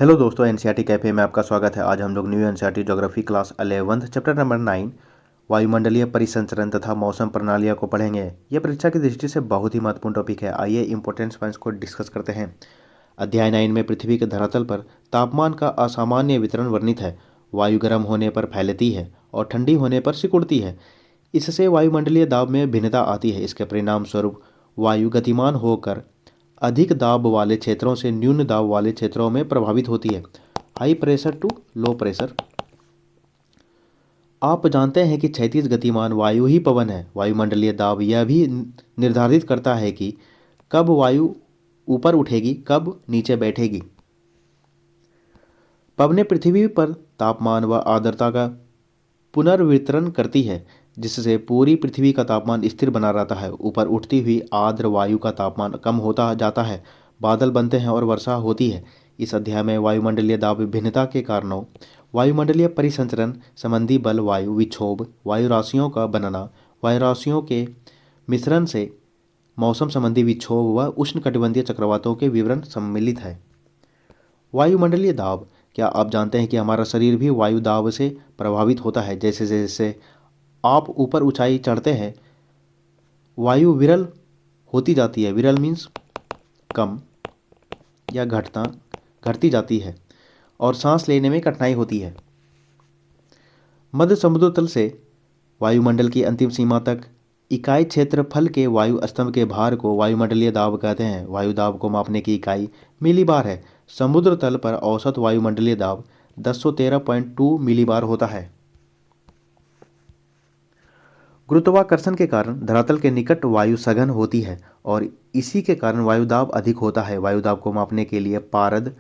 Hello दोस्तों, NCERT cafe में आपका स्वागत है। आज हम लोग new NCERT geography class 11 chapter number 9 वायुमंडलीय परिसंचरण तथा मौसम प्रणालियों को पढ़ेंगे। यह परीक्षा की दृष्टि से बहुत ही महत्वपूर्ण टॉपिक है। आइए इंपॉर्टेंट पॉइंट्स को डिस्कस करते हैं। अध्याय 9 में पृथ्वी के धरातल पर तापमान का असामान्य वितरण वर्णित है। वायु गर्म होने पर फैलती है और ठंडी होने पर सिकुड़ती है। इससे वायुमंडलीय दाब में भिन्नता आती है। इसके परिणाम स्वरूप वायु गतिमान होकर अधिक दाब वाले क्षेत्रों से न्यून दाब वाले क्षेत्रों में प्रभावित होती है। High pressure to low pressure. आप जानते हैं कि क्षैतिज गतिमान वायु ही पवन है। वायुमंडलीय दाब यह भी निर्धारित करता है कि कब वायु ऊपर उठेगी, कब नीचे बैठेगी। पवनें पृथ्वी पर तापमान व आर्द्रता का पुनर्वितरण करती है, जिससे पूरी पृथ्वी का तापमान स्थिर बना रहता है। ऊपर उठती हुई आर्द्र वायु का तापमान कम होता जाता है, बादल बनते हैं और वर्षा होती है। इस अध्याय में वायुमंडलीय दाब भिन्नता के कारणों, वायुमंडलीय परिसंचरण संबंधी बल, वायु विक्षोभ, वायु राशियों का बनना, वायु राशियों के मिश्रण से मौसम संबंधी विक्षोभ व उष्णकटिबंधीय चक्रवातों के विवरण सम्मिलित है। वायुमंडलीय दाब। क्या आप जानते हैं कि हमारा शरीर भी वायु दाब से प्रभावित होता है? जैसे जैसे आप ऊपर ऊंचाई चढ़ते हैं, वायु विरल होती जाती है। विरल मीन्स कम या घटती जाती है और सांस लेने में कठिनाई होती है। मध्य समुद्र तल से वायुमंडल की अंतिम सीमा तक इकाई क्षेत्रफल के वायु स्तंभ के भार को वायुमंडलीय दाब कहते हैं। वायु दाब को मापने की इकाई मिलीबार है। समुद्र तल पर औसत वायुमंडलीय दाब 1013.2 मिलीबार होता है। गुरुत्वाकर्षण के कारण धरातल के निकट वायु सघन होती है और इसी के कारण वायुदाब अधिक होता है। वायुदाब को मापने के लिए पारद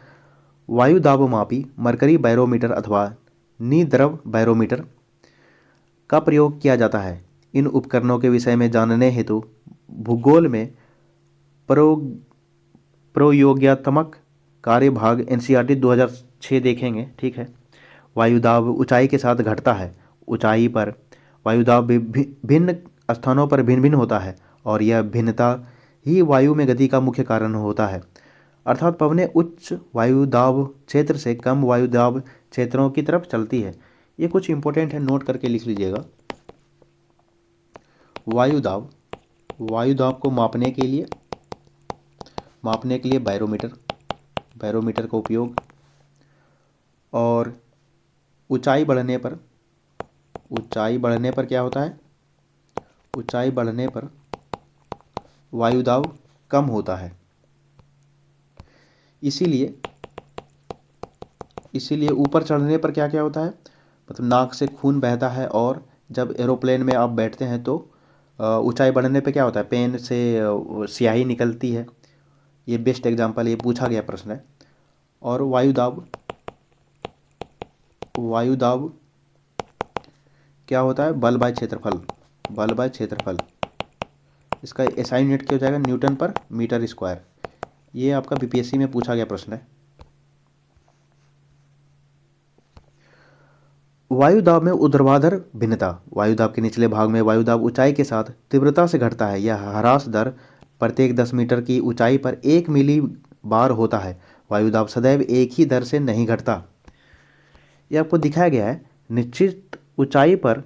वायुदाबमापी, मरकरी बैरोमीटर अथवा निद्रव बैरोमीटर का प्रयोग किया जाता है। इन उपकरणों के विषय में जानने हेतु भूगोल में प्रयोगात्मक कार्यभाग एनसीईआरटी 2006 देखेंगे। ठीक है। वायुदाब ऊंचाई के साथ घटता है। ऊंचाई पर वायुदाब भिन्न स्थानों पर भिन्न भिन्न होता है और यह भिन्नता ही वायु में गति का मुख्य कारण होता है। अर्थात पवनें उच्च वायुदाब क्षेत्र से कम वायुदाब क्षेत्रों की तरफ चलती है। ये कुछ इंपॉर्टेंट है, नोट करके लिख लीजिएगा। वायुदाब। वायुदाब को मापने के लिए बैरोमीटर का उपयोग, और ऊंचाई बढ़ने पर क्या होता है? ऊंचाई बढ़ने पर वायुदाब कम होता है। इसीलिए ऊपर चढ़ने पर क्या क्या होता है? मतलब नाक से खून बहता है, और जब एरोप्लेन में आप बैठते हैं तो ऊंचाई बढ़ने पे क्या होता है? पेन से स्याही निकलती है। ये बेस्ट एग्जांपल, ये पूछा गया प्रश्न है। और वायुदाब क्या होता है? बल बाय क्षेत्रफल। इसका एसआई यूनिट क्या हो जाएगा? न्यूटन पर मीटर स्क्वायर। ये आपका बीपीएससी में पूछा गया प्रश्न है। वायुदाब में ऊर्ध्वाधर भिन्नता। वायुदाब के निचले भाग में वायुदाब ऊंचाई के साथ तीव्रता से घटता है। यह ह्रास दर प्रत्येक 10 मीटर की ऊंचाई पर 1 मिली बार होता है। वायुदाब सदैव एक ही दर से नहीं घटता। यह आपको दिखाया गया है। निश्चित ऊंचाई पर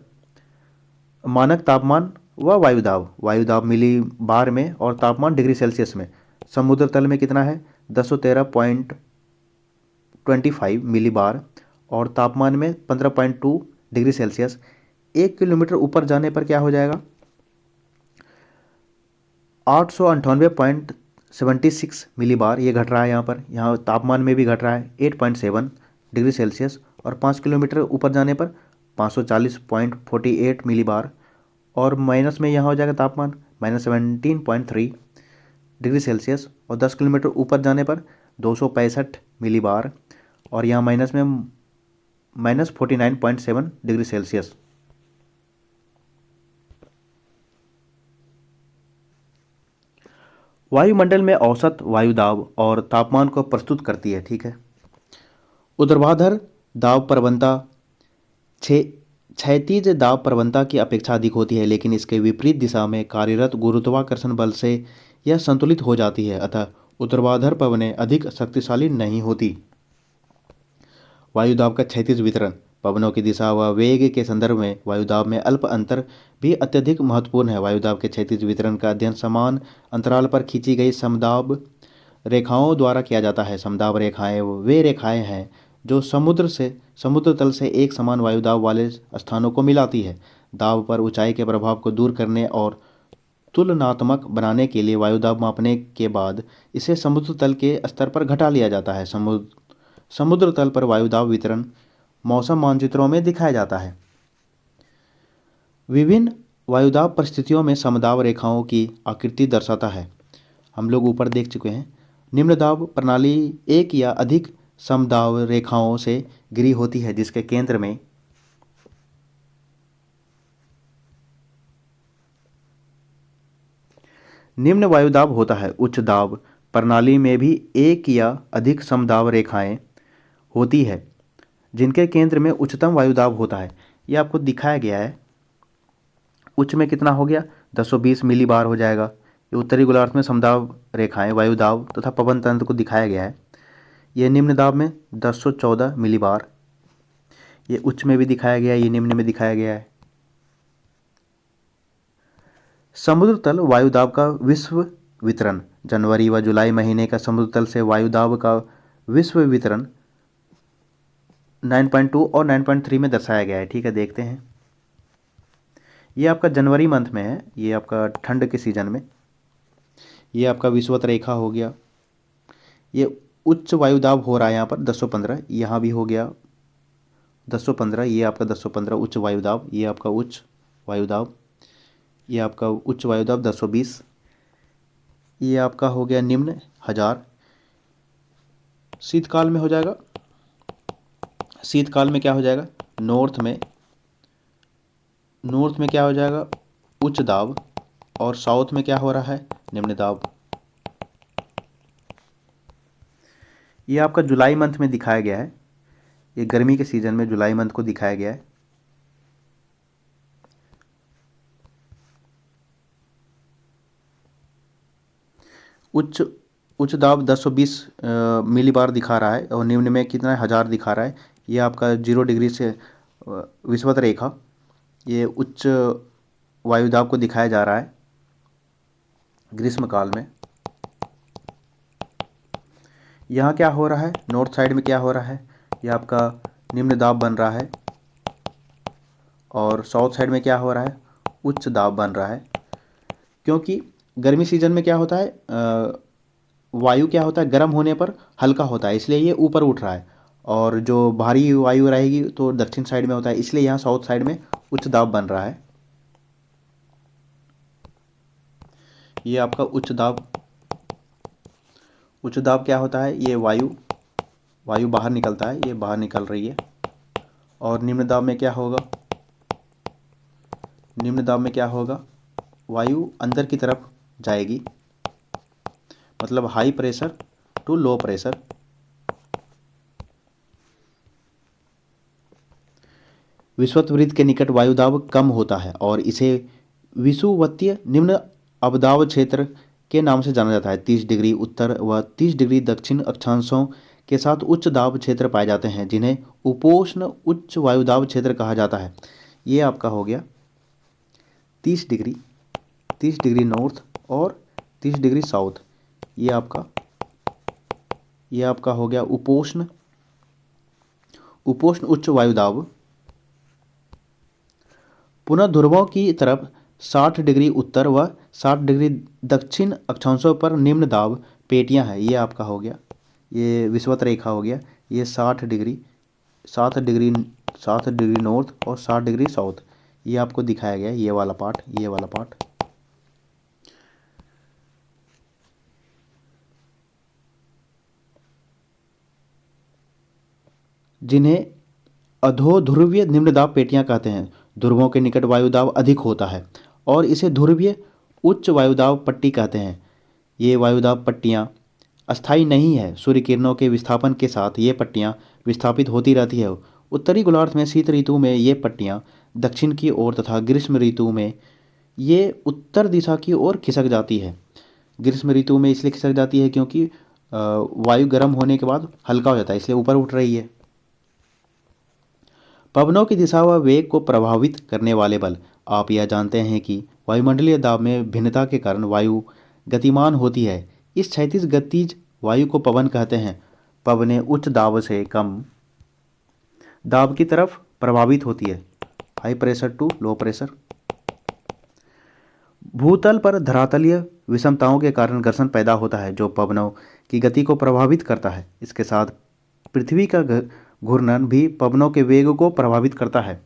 मानक तापमान व वायुदाब मिली बार में और तापमान डिग्री सेल्सियस में। समुद्र तल में कितना है? 1013.25 मिली बार और तापमान में 15.2 डिग्री सेल्सियस। 1 किलोमीटर ऊपर जाने पर क्या हो जाएगा? 898.76 मिली बार। ये घट रहा है यहाँ तापमान में भी घट रहा है 8.7 डिग्री सेल्सियस। और 5 किलोमीटर ऊपर जाने पर 540.48 मिली बार। और माइनस में यहाँ हो जाएगा तापमान -17.3 डिग्री सेल्सियस। और 10 किलोमीटर ऊपर जाने पर 265 मिली बार। और यहाँ माइनस में -49.7 डिग्री सेल्सियस। वायुमंडल में औसत वायुदाब और तापमान को प्रस्तुत करती है। ठीक है। ऊर्ध्वाधर दाब प्रवणता क्षैतिज दाब प्रवणता की अपेक्षा अधिक होती है, लेकिन इसके विपरीत दिशा में कार्यरत गुरुत्वाकर्षण बल से यह संतुलित हो जाती है। अतः ऊर्ध्वाधर पवनें अधिक शक्तिशाली नहीं होती। वायुदाब का क्षैतिज वितरण। पवनों की दिशा व वेग के संदर्भ में वायुदाब में अल्प अंतर भी अत्यधिक महत्वपूर्ण है। वायुदाब के क्षैतिज वितरण का अध्ययन समान अंतराल पर खींची गई समदाब रेखाओं द्वारा किया जाता है। समदाब रेखाएं वे रेखाएं हैं जो समुद्र तल से एक समान वायुदाब वाले स्थानों को मिलाती है। दाब पर ऊंचाई के प्रभाव को दूर करने और तुलनात्मक बनाने के लिए वायुदाब मापने के बाद इसे समुद्र तल के स्तर पर घटा लिया जाता है। समुद्र तल पर वायुदाब वितरण मौसम मानचित्रों में दिखाया जाता है। विभिन्न वायुदाब परिस्थितियों में समदाब रेखाओं की आकृति दर्शाता है। हम लोग ऊपर देख चुके हैं। निम्न दाब प्रणाली एक या अधिक समदाब रेखाओं से घिरी होती है जिसके केंद्र में निम्न वायुदाब होता है। उच्च दाब प्रणाली में भी एक या अधिक समदाब रेखाएं होती है जिनके केंद्र में उच्चतम वायुदाब होता है। यह आपको दिखाया गया है। उच्च में कितना हो गया, 1020 मिली बार हो जाएगा। ये उत्तरी गोलार्ध में समदाब रेखाएं वायुदाब तथा पवन तंत्र को दिखाया गया है। ये निम्न दाब में 1014 मिली बार। ये उच्च में भी दिखाया गया है, ये निम्न में दिखाया गया है। समुद्र तल वायुदाब का विश्व वितरण। जनवरी व जुलाई महीने का समुद्र तल से वायुदाब का विश्व वितरण 9.2 और 9.3 में दर्शाया गया है। ठीक है, देखते हैं। ये आपका जनवरी मंथ में है, ये आपका ठंड के सीजन में। ये आपका विषुवत रेखा हो गया। ये उच्च वायुदाब हो रहा है यहाँ पर 1015, यहाँ भी हो गया 1015। ये आपका 1015 उच्च वायुदाब। ये आपका उच्च वायुदाब। ये आपका उच्च वायुदाब 1020। ये आपका हो गया निम्न 1000। शीतकाल में हो जाएगा। शीतकाल में क्या हो जाएगा, नॉर्थ में क्या हो जाएगा, उच्च दाब। और साउथ में क्या हो रहा है, निम्न दाब। ये आपका जुलाई मंथ में दिखाया गया है। ये गर्मी के सीजन में जुलाई मंथ को दिखाया गया है। उच्च दाब 1020 मिली बार दिखा रहा है और निम्न में कितना है, 1000 दिखा रहा है। ये आपका 0 डिग्री से विषुवत रेखा, ये उच्च वायुदाब को दिखाया जा रहा है ग्रीष्मकाल में। यहाँ क्या हो रहा है, नॉर्थ साइड में क्या हो रहा है, ये आपका निम्न दाब बन रहा है। और साउथ साइड में क्या हो रहा है, उच्च दाब बन रहा है। क्योंकि गर्मी सीजन में क्या होता है, वायु क्या होता है, गर्म होने पर हल्का होता है, इसलिए ये ऊपर उठ रहा है। और जो भारी वायु रहेगी तो दक्षिण साइड में होता है, इसलिए यहाँ साउथ साइड में उच्च दाब बन रहा है। ये आपका उच्च दाब क्या होता है, ये वायु बाहर निकलता है, ये बाहर निकल रही है। और निम्न दाब में क्या होगा, वायु अंदर की तरफ जाएगी, मतलब high pressure to low pressure. विषुवत वृत्त के निकट वायुदाब कम होता है और इसे विषुवतीय निम्न अवदाब क्षेत्र के नाम से जाना जाता है। 30 डिग्री उत्तर व 30 डिग्री दक्षिण अक्षांशों के साथ उच्च दाब क्षेत्र पाए जाते हैं जिन्हें उपोष्ण उच्च वायुदाब क्षेत्र कहा जाता है। ये आपका हो गया 30 डिग्री नॉर्थ और 30 डिग्री साउथ। ये आपका हो गया उपोष्ण उच्च वायुदाब। पुनः ध्रुवों की तरफ 60 डिग्री उत्तर व 60 डिग्री दक्षिण अक्षांशों पर निम्न दाब पेटियां हैं। ये आपका हो गया, ये विषुवत रेखा हो गया। ये 60 डिग्री नॉर्थ और 60 डिग्री साउथ, ये आपको दिखाया गया है। ये वाला पार्ट जिन्हें अधोध्रुवीय निम्न दाब पेटियां कहते हैं। ध्रुवों के निकट वायुदाब अधिक होता है और इसे ध्रुवीय उच्च वायुदाब पट्टी कहते हैं। ये वायुदाब पट्टियां अस्थायी नहीं है, सूर्य किरणों के विस्थापन के साथ ये पट्टियां विस्थापित होती रहती है। उत्तरी गोलार्ध में शीत ऋतु में ये पट्टियां दक्षिण की ओर तथा ग्रीष्म ऋतु में ये उत्तर दिशा की ओर खिसक जाती है। ग्रीष्म ऋतु में इसलिए खिसक जाती है क्योंकि वायु गर्म होने के बाद हल्का हो जाता है, इसलिए ऊपर उठ रही है। पवनों की दिशा व वेग को प्रभावित करने वाले बल। आप यह जानते हैं कि वायुमंडलीय दाब में भिन्नता के कारण वायु गतिमान होती है। इस क्षैतिज गतिज वायु को पवन कहते हैं। पवनें उच्च दाब से कम दाब की तरफ प्रभावित होती है, high pressure to low pressure. भूतल पर धरातलीय विषमताओं के कारण घर्षण पैदा होता है जो पवनों की गति को प्रभावित करता है। इसके साथ पृथ्वी का घूर्णन भी पवनों के वेग को प्रभावित करता है।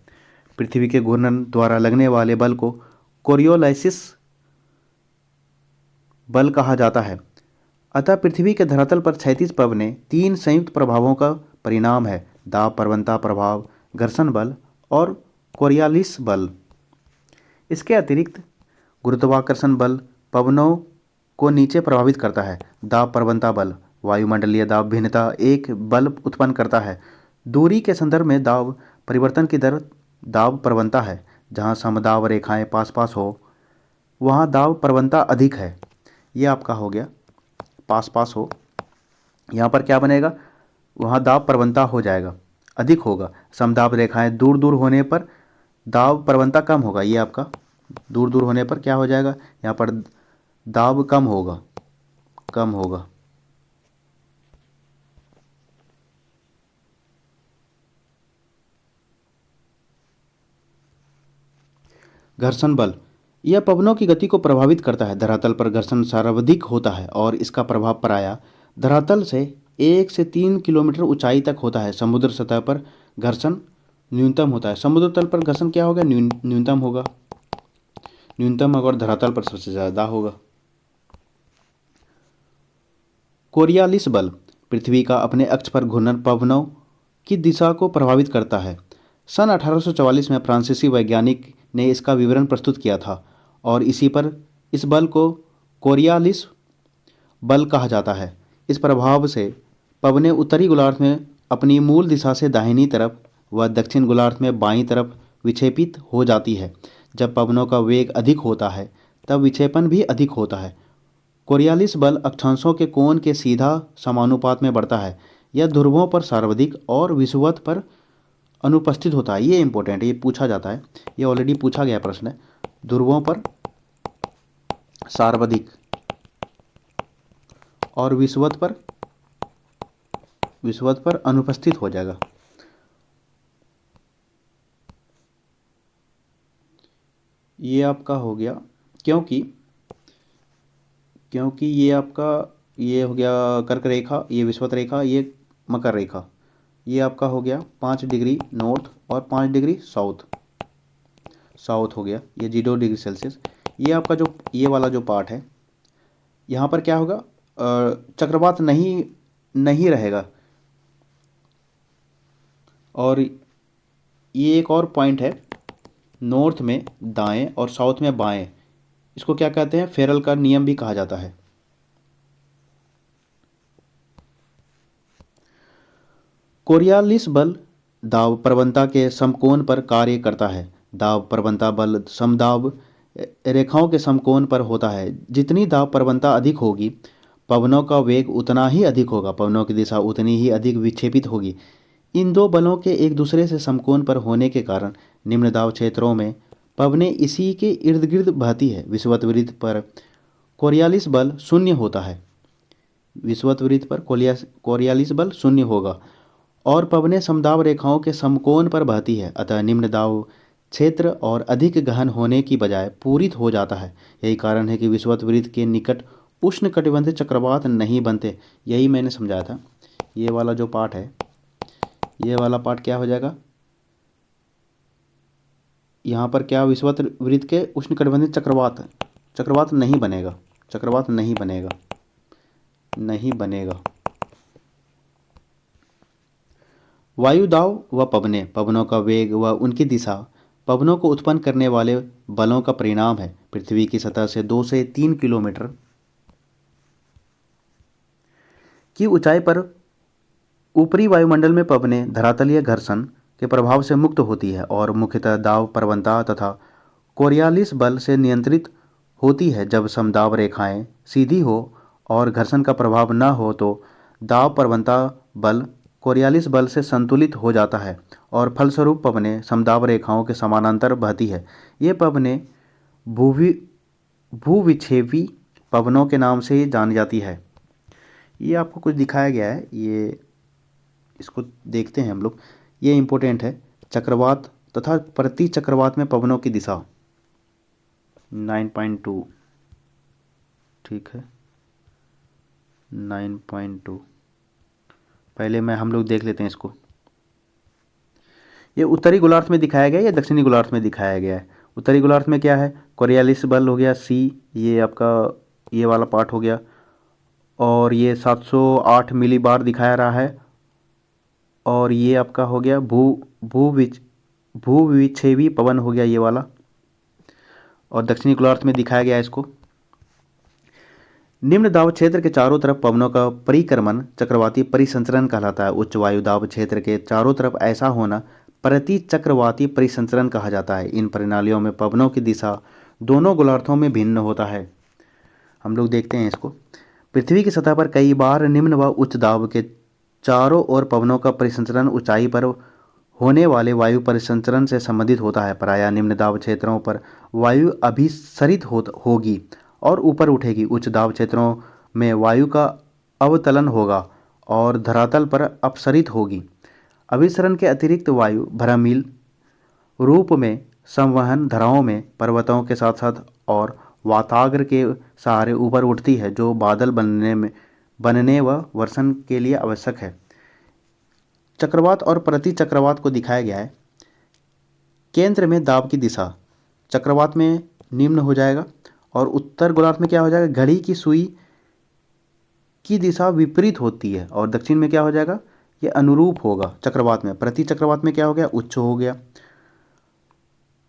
पृथ्वी के घूर्णन द्वारा लगने वाले बल को कोरियोलाइसिस बल कहा जाता है। अतः पृथ्वी के धरातल पर क्षैतिज पवनें तीन संयुक्त प्रभावों का परिणाम है: दाब प्रवणता प्रभाव, घर्षण बल और कोरियोलिस बल। इसके अतिरिक्त गुरुत्वाकर्षण बल पवनों को नीचे प्रभावित करता है। दाब प्रवणता बल वायुमंडलीय दाब भिन्नता एक बल उत्पन्न करता है। दूरी के संदर्भ में दाब परिवर्तन की दर दाब प्रवणता है। जहाँ समदाब रेखाएं पास पास हो वहाँ दाब प्रवणता अधिक है। ये आपका हो गया पास पास हो, यहाँ पर क्या बनेगा, वहाँ दाब प्रवणता हो जाएगा, अधिक होगा। समदाब रेखाएं दूर दूर होने पर दाब प्रवणता कम होगा। ये आपका दूर दूर होने पर क्या हो जाएगा, यहाँ पर दाब कम होगा, कम होगा। घर्षण बल यह पवनों की गति को प्रभावित करता है। धरातल पर घर्षण सर्वाधिक होता है और इसका प्रभाव प्रायः धरातल से 1 से 3 किलोमीटर ऊंचाई तक होता है। समुद्र सतह पर घर्षण न्यूनतम होता है। समुद्र तल पर घर्षण क्या होगा, न्यूनतम होगा, न्यूनतम और धरातल पर सबसे ज़्यादा होगा। कोरियोलिस बल पृथ्वी का अपने अक्ष पर घूर्णन पवनों की दिशा को प्रभावित करता है। सन 1844 में फ्रांसीसी वैज्ञानिक ने इसका विवरण प्रस्तुत किया था और इस बल को कोरियोलिस बल कहा जाता है। इस प्रभाव से पवनें उत्तरी गोलार्ध में अपनी मूल दिशा से दाहिनी तरफ व दक्षिण गोलार्ध में बाईं तरफ विक्षेपित हो जाती है। जब पवनों का वेग अधिक होता है तब विक्षेपण भी अधिक होता है। कोरियोलिस बल अक्षांशों के कोण के सीधा समानुपात में बढ़ता है। यह ध्रुवों पर सर्वाधिक और विषुवत पर अनुपस्थित होता है। ये इंपॉर्टेंट है, ये पूछा जाता है, ये ऑलरेडी पूछा गया प्रश्न है। ध्रुवों पर सर्वाधिक और विषुवत पर अनुपस्थित हो जाएगा। ये आपका हो गया क्योंकि ये आपका ये हो गया कर्क रेखा, ये विषुवत रेखा, ये मकर रेखा। ये आपका हो गया 5 डिग्री नॉर्थ और 5 डिग्री साउथ हो गया, ये 0 डिग्री सेल्सियस। ये आपका जो ये वाला जो पार्ट है यहाँ पर क्या होगा, चक्रवात नहीं रहेगा। और ये एक और पॉइंट है, नॉर्थ में दाएं और साउथ में बाएं, इसको क्या कहते हैं, फेरल का नियम भी कहा जाता है। कोरियोलिस बल दाब प्रवणता के समकोण पर कार्य करता है। दाब प्रवणता बल समदाब रेखाओं के समकोण पर होता है। जितनी दाब प्रवणता अधिक होगी पवनों का वेग उतना ही अधिक होगा, पवनों की दिशा उतनी ही अधिक विक्षेपित होगी। इन दो बलों के एक दूसरे से समकोण पर होने के कारण निम्न दाब क्षेत्रों में पवनें इसी के इर्द गिर्द बहती है। विषुवत वृत्त पर कोरियोलिस बल शून्य होता है। विषुवत वृत्त पर कोरियोलिस बल शून्य होगा और पवनें समदाब रेखाओं के समकोण पर बहती है। अतः निम्न दाब क्षेत्र और अधिक गहन होने की बजाय पूरित हो जाता है। यही कारण है कि विषुवत वृत्त के निकट उष्णकटिबंधीय चक्रवात नहीं बनते। यही मैंने समझाया था। ये वाला जो पार्ट है, ये वाला पार्ट क्या हो जाएगा, यहाँ पर क्या, विषुवत वृत्त के उष्णकटिबंधीय चक्रवात नहीं बनेगा, चक्रवात नहीं बनेगा। वायुदाब व पवनों का वेग व उनकी दिशा पवनों को उत्पन्न करने वाले बलों का परिणाम है। पृथ्वी की सतह से 2 से 3 किलोमीटर की ऊंचाई पर ऊपरी वायुमंडल में पवनें धरातलीय घर्षण के प्रभाव से मुक्त होती है और मुख्यतः दाब प्रवणता तथा कोरियोलिस बल से नियंत्रित होती है। जब समदाब रेखाएं सीधी हो और घर्षण का प्रभाव न हो तो दाब प्रवणता बल कोरियालिस बल से संतुलित हो जाता है और फलस्वरूप पवनें समदाब रेखाओं के समानांतर बहती है। ये पवनें भूवि भूविक्षेपी पवनों के नाम से जानी जाती है। ये आपको कुछ दिखाया गया है, ये इसको देखते हैं हम लोग। ये इम्पोर्टेंट है। चक्रवात तथा प्रति चक्रवात में पवनों की दिशा 9.2, ठीक है 9.2। पहले हम लोग देख लेते हैं इसको। ये उत्तरी गोलार्ध में दिखाया गया है या दक्षिणी गोलार्ध में दिखाया गया है? उत्तरी गोलार्ध में क्या है, कोरियालिस बल हो गया सी, ये आपका ये वाला पार्ट हो गया, और ये 708 मिली बार दिखाया रहा है, और ये आपका हो गया भूविक्षेपी पवन हो गया ये वाला, और दक्षिणी गोलार्ध में दिखाया गया है इसको। निम्न दाब क्षेत्र के चारों तरफ पवनों का परिक्रमण चक्रवाती परिसंचरण कहलाता है। उच्च वायु दाब क्षेत्र के चारों तरफ ऐसा होना प्रति चक्रवाती परिसंचरण कहा जाता है। इन प्रणालियों में पवनों की दिशा दोनों गोलार्धों में भिन्न होता है। हम लोग देखते हैं इसको। पृथ्वी की सतह पर कई बार निम्न व उच्च दाब के चारों ओर पवनों का परिसंचरण ऊंचाई पर होने वाले वायु परिसंचरण से संबंधित होता है। प्रायः निम्न दाब क्षेत्रों पर वायु अभिसरित होगी और ऊपर उठेगी। उच्च दाब क्षेत्रों में वायु का अवतलन होगा और धरातल पर अपसरित होगी। अभिसरण के अतिरिक्त वायु भ्रमील रूप में संवहन धाराओं में पर्वतों के साथ साथ और वाताग्र के सहारे ऊपर उठती है, जो बादल बनने व वर्षण के लिए आवश्यक है। चक्रवात और प्रति चक्रवात को दिखाया गया है। केंद्र में दाब की दिशा चक्रवात में निम्न हो जाएगा, और उत्तर गोलार्ध में क्या हो जाएगा, घड़ी की सुई की दिशा विपरीत होती है, और दक्षिण में क्या हो जाएगा, ये अनुरूप होगा चक्रवात में। प्रति चक्रवात में क्या हो गया, उच्च हो गया।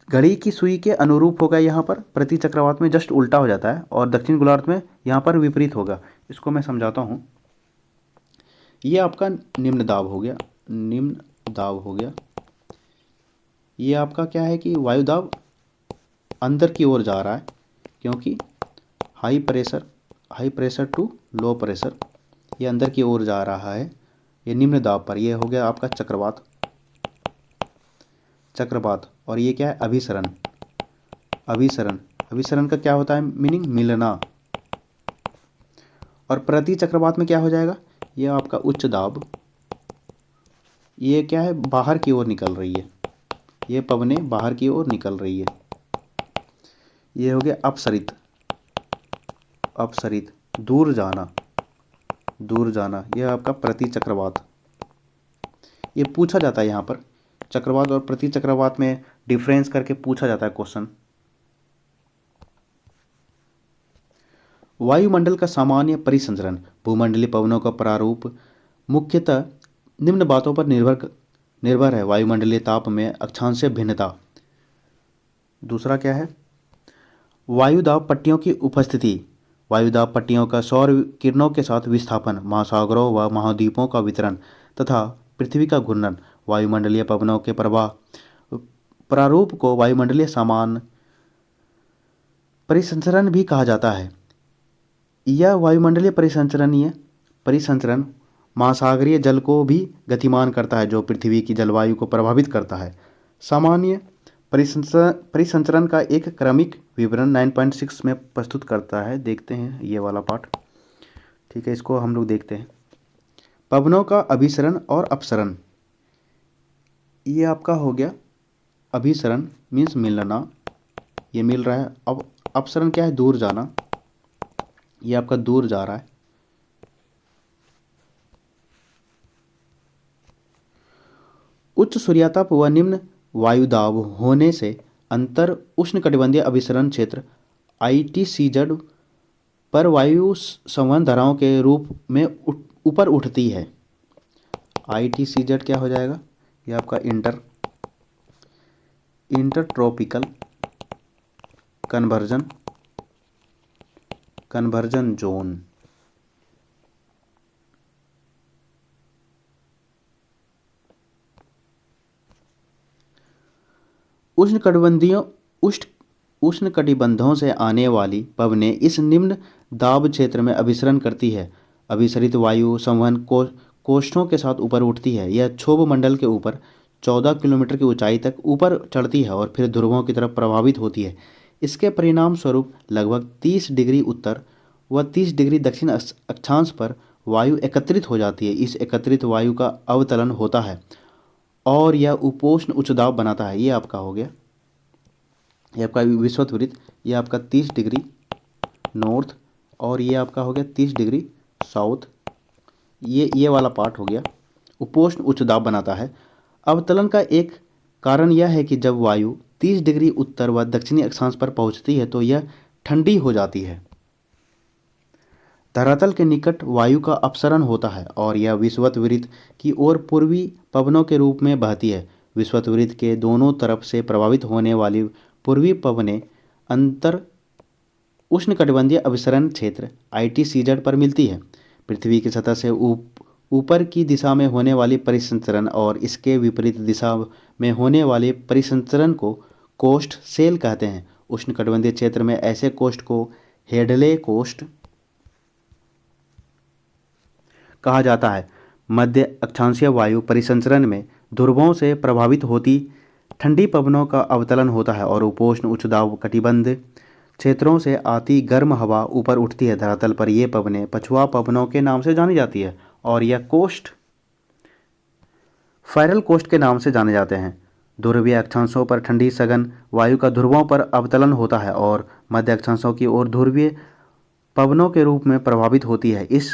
घड़ी की सुई के अनुरूप होगा यहाँ पर, प्रति चक्रवात में जस्ट उल्टा हो जाता है, और दक्षिण गोलार्ध में यहाँ पर विपरीत होगा। इसको मैं समझाता हूँ। ये आपका निम्न दाब हो गया, निम्न दाब हो गया। ये आपका क्या है कि वायु दाब अंदर की ओर जा रहा है, क्योंकि high pressure to low pressure, ये अंदर की ओर जा रहा है। ये निम्न दाब पर, ये हो गया आपका चक्रवात। और ये क्या है, अभिसरण का क्या होता है मीनिंग, मिलना। और प्रति चक्रवात में क्या हो जाएगा, ये आपका उच्च दाब, ये क्या है, बाहर की ओर निकल रही है, ये पवनें बाहर की ओर निकल रही है। ये हो गया अपसरित, दूर जाना, यह आपका प्रति चक्रवात। ये पूछा जाता है यहाँ पर, चक्रवात और प्रति चक्रवात में डिफरेंस करके पूछा जाता है क्वेश्चन। वायुमंडल का सामान्य परिसंचरण। भूमंडलीय पवनों का प्रारूप मुख्यतः निम्न बातों पर निर्भर है। वायुमंडलीय ताप में अक्षांशीय भिन्नता। दूसरा क्या है, वायुदाब पट्टियों की उपस्थिति। वायुदाब पट्टियों का सौर किरणों के साथ विस्थापन, महासागरों व महाद्वीपों का वितरण तथा पृथ्वी का घूर्णन। वायुमंडलीय पवनों के प्रारूप को वायुमंडलीय समान परिसंचरण भी कहा जाता है। यह वायुमंडलीय परिसंचरण महासागरीय जल को भी गतिमान करता है, जो पृथ्वी की जलवायु को प्रभावित करता है। सामान्य परिसंचरण का एक क्रमिक विवरण 9.6 में प्रस्तुत करता है। देखते हैं ये वाला पार्ट, ठीक है, इसको हम लोग देखते हैं। पवनों का अभिसरण और अपसरण। ये आपका हो गया अभिसरण मीन्स मिलना, ये मिल रहा है। अब अपसरण क्या है, दूर जाना, ये आपका दूर जा रहा है। उच्च सूर्याताप व निम्न वायुदाब होने से अंतर उष्णकटिबंधीय अभिसरण क्षेत्र ITCZ पर वायु संवहन धाराओं के रूप में ऊपर उठती है। ITCZ क्या हो जाएगा, ये आपका इंटरट्रॉपिकल कन्वर्जन जोन। उष्णकटिबंधों से आने वाली पवनें इस निम्न दाब क्षेत्र में अभिसरण करती है। अभिसरित वायु संवहन कोष्ठों के साथ ऊपर उठती है। यह क्षोभ मंडल के ऊपर 14 किलोमीटर की ऊंचाई तक ऊपर चढ़ती है और फिर ध्रुवों की तरफ प्रभावित होती है। इसके परिणाम स्वरूप लगभग 30 डिग्री उत्तर व 30 डिग्री दक्षिण अक्षांश पर वायु एकत्रित हो जाती है। इस एकत्रित वायु का अवतलन होता है और यह उपोष्ण उच्च दाब बनाता है। ये आपका हो गया, ये आपका विषुवत वृत्त, ये आपका 30 डिग्री नॉर्थ और ये आपका हो गया 30 डिग्री साउथ। ये वाला पार्ट हो गया, उपोष्ण उच्च दाब बनाता है। अवतलन का एक कारण यह है कि जब वायु 30 डिग्री उत्तर व दक्षिणी अक्षांश पर पहुंचती है तो यह ठंडी हो जाती है। धरातल के निकट वायु का अपसरण होता है और यह विषुवत वृत्त की ओर पूर्वी पवनों के रूप में बहती है। विषुवत वृत्त के दोनों तरफ से प्रभावित होने वाली पूर्वी पवनें अंतर उष्णकटिबंधीय अभिसरण क्षेत्र ITCZ पर मिलती है। पृथ्वी की सतह से ऊपर की दिशा में होने वाली परिसंचरण और इसके विपरीत दिशा में होने वाले परिसंचरण को कोस्ट सेल कहते हैं। उष्णकटिबंधीय क्षेत्र में ऐसे कोस्ट को हेडले कोस्ट कहा जाता है। मध्य अक्षांशीय वायु परिसंचरण में ध्रुवों से प्रभावित होती ठंडी पवनों का अवतलन होता है और उपोष्ण उच्च दाब कटिबंध क्षेत्रों से आती गर्म हवा ऊपर उठती है। धरातल पर ये पवनें पछुआ पवनों के नाम से जानी जाती है और यह कोस्ट फायरल कोस्ट के नाम से जाने जाते हैं। ध्रुवीय अक्षांशों पर ठंडी सघन वायु का ध्रुवों पर अवतलन होता है और मध्य अक्षांशों की ओर ध्रुवीय पवनों के रूप में प्रभावित होती है। इस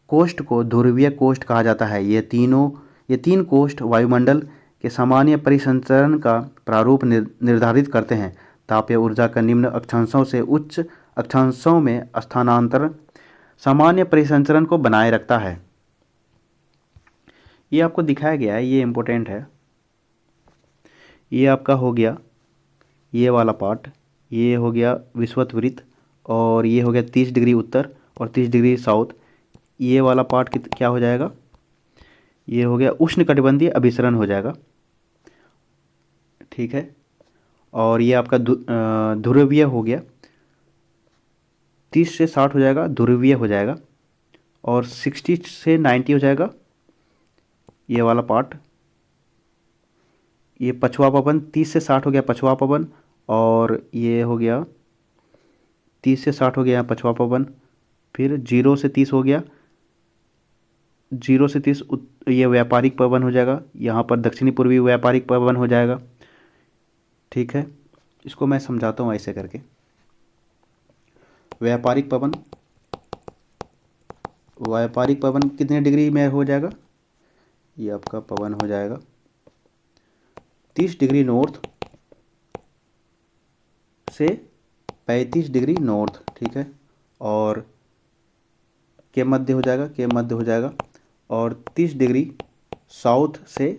कोस्ट को ध्रुवीय कोस्ट कहा जाता है। ये तीन कोस्ट वायुमंडल के सामान्य परिसंचरण का प्रारूप निर्धारित करते हैं। तापीय ऊर्जा का निम्न अक्षांशों से उच्च अक्षांशों में स्थानांतरण सामान्य परिसंचरण को बनाए रखता है। ये आपको दिखाया गया है, ये इम्पोर्टेंट है। ये आपका हो गया ये वाला पार्ट, ये हो गया विषुवत वृत्त और ये हो गया 30 डिग्री उत्तर और 30 डिग्री साउथ। ये वाला पार्ट क्या हो जाएगा, ये हो गया उष्णकटिबंधीय अभिसरण हो जाएगा, ठीक है। और ये आपका ध्रुवीय हो गया, 30 से 60 हो जाएगा, ध्रुवीय हो जाएगा और 60 से 90 हो जाएगा ये वाला पार्ट। ये पछुआ पवन 30 से 60 हो गया पछुआ पवन और ये हो गया 30 से 60 हो गया पछुआ पवन। फिर 0 से 30 हो गया, 0 से 30 ये व्यापारिक पवन हो जाएगा। यहाँ पर दक्षिणी पूर्वी व्यापारिक पवन हो जाएगा, ठीक है। इसको मैं समझाता हूँ ऐसे करके। व्यापारिक पवन कितने डिग्री में हो जाएगा, ये आपका पवन हो जाएगा 30 डिग्री नॉर्थ से 35 डिग्री नॉर्थ, ठीक है। और के मध्य हो जाएगा और 30 डिग्री साउथ से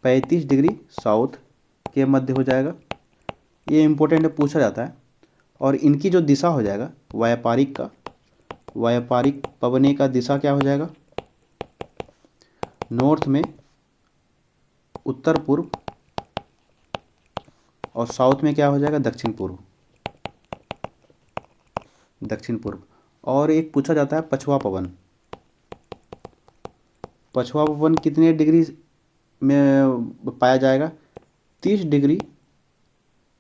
35 डिग्री साउथ के मध्य हो जाएगा। ये इम्पोर्टेंट पूछा जाता है। और इनकी जो दिशा हो जाएगा व्यापारिक पवने का दिशा क्या हो जाएगा, नॉर्थ में उत्तर पूर्व और साउथ में क्या हो जाएगा, दक्षिण पूर्व। और एक पूछा जाता है पछुआ पवन कितने डिग्री में पाया जाएगा, 30 degree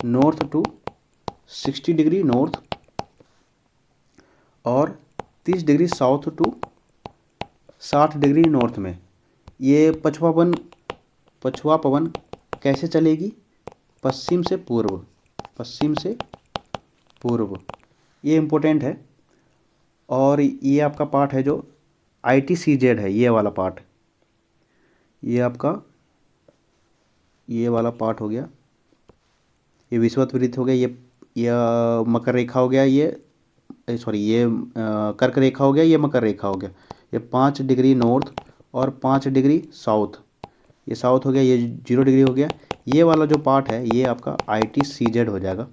north to 60 degree north और 30 degree south to 60 degree north में। ये पछुआ पवन कैसे चलेगी, पश्चिम से पूर्व। ये इम्पोर्टेंट है। और ये आपका पार्ट है जो ITCZ है, ये वाला पार्ट, ये आपका ये वाला पार्ट हो गया, ये विषुवत वृत्त हो गया, ये मकर रेखा हो गया, ये कर्क रेखा हो गया, ये मकर रेखा हो गया। ये 5 डिग्री नॉर्थ और 5 डिग्री साउथ, ये साउथ हो गया, ये 0 डिग्री हो गया। ये वाला जो पार्ट है ये आपका ITCZ हो जाएगा,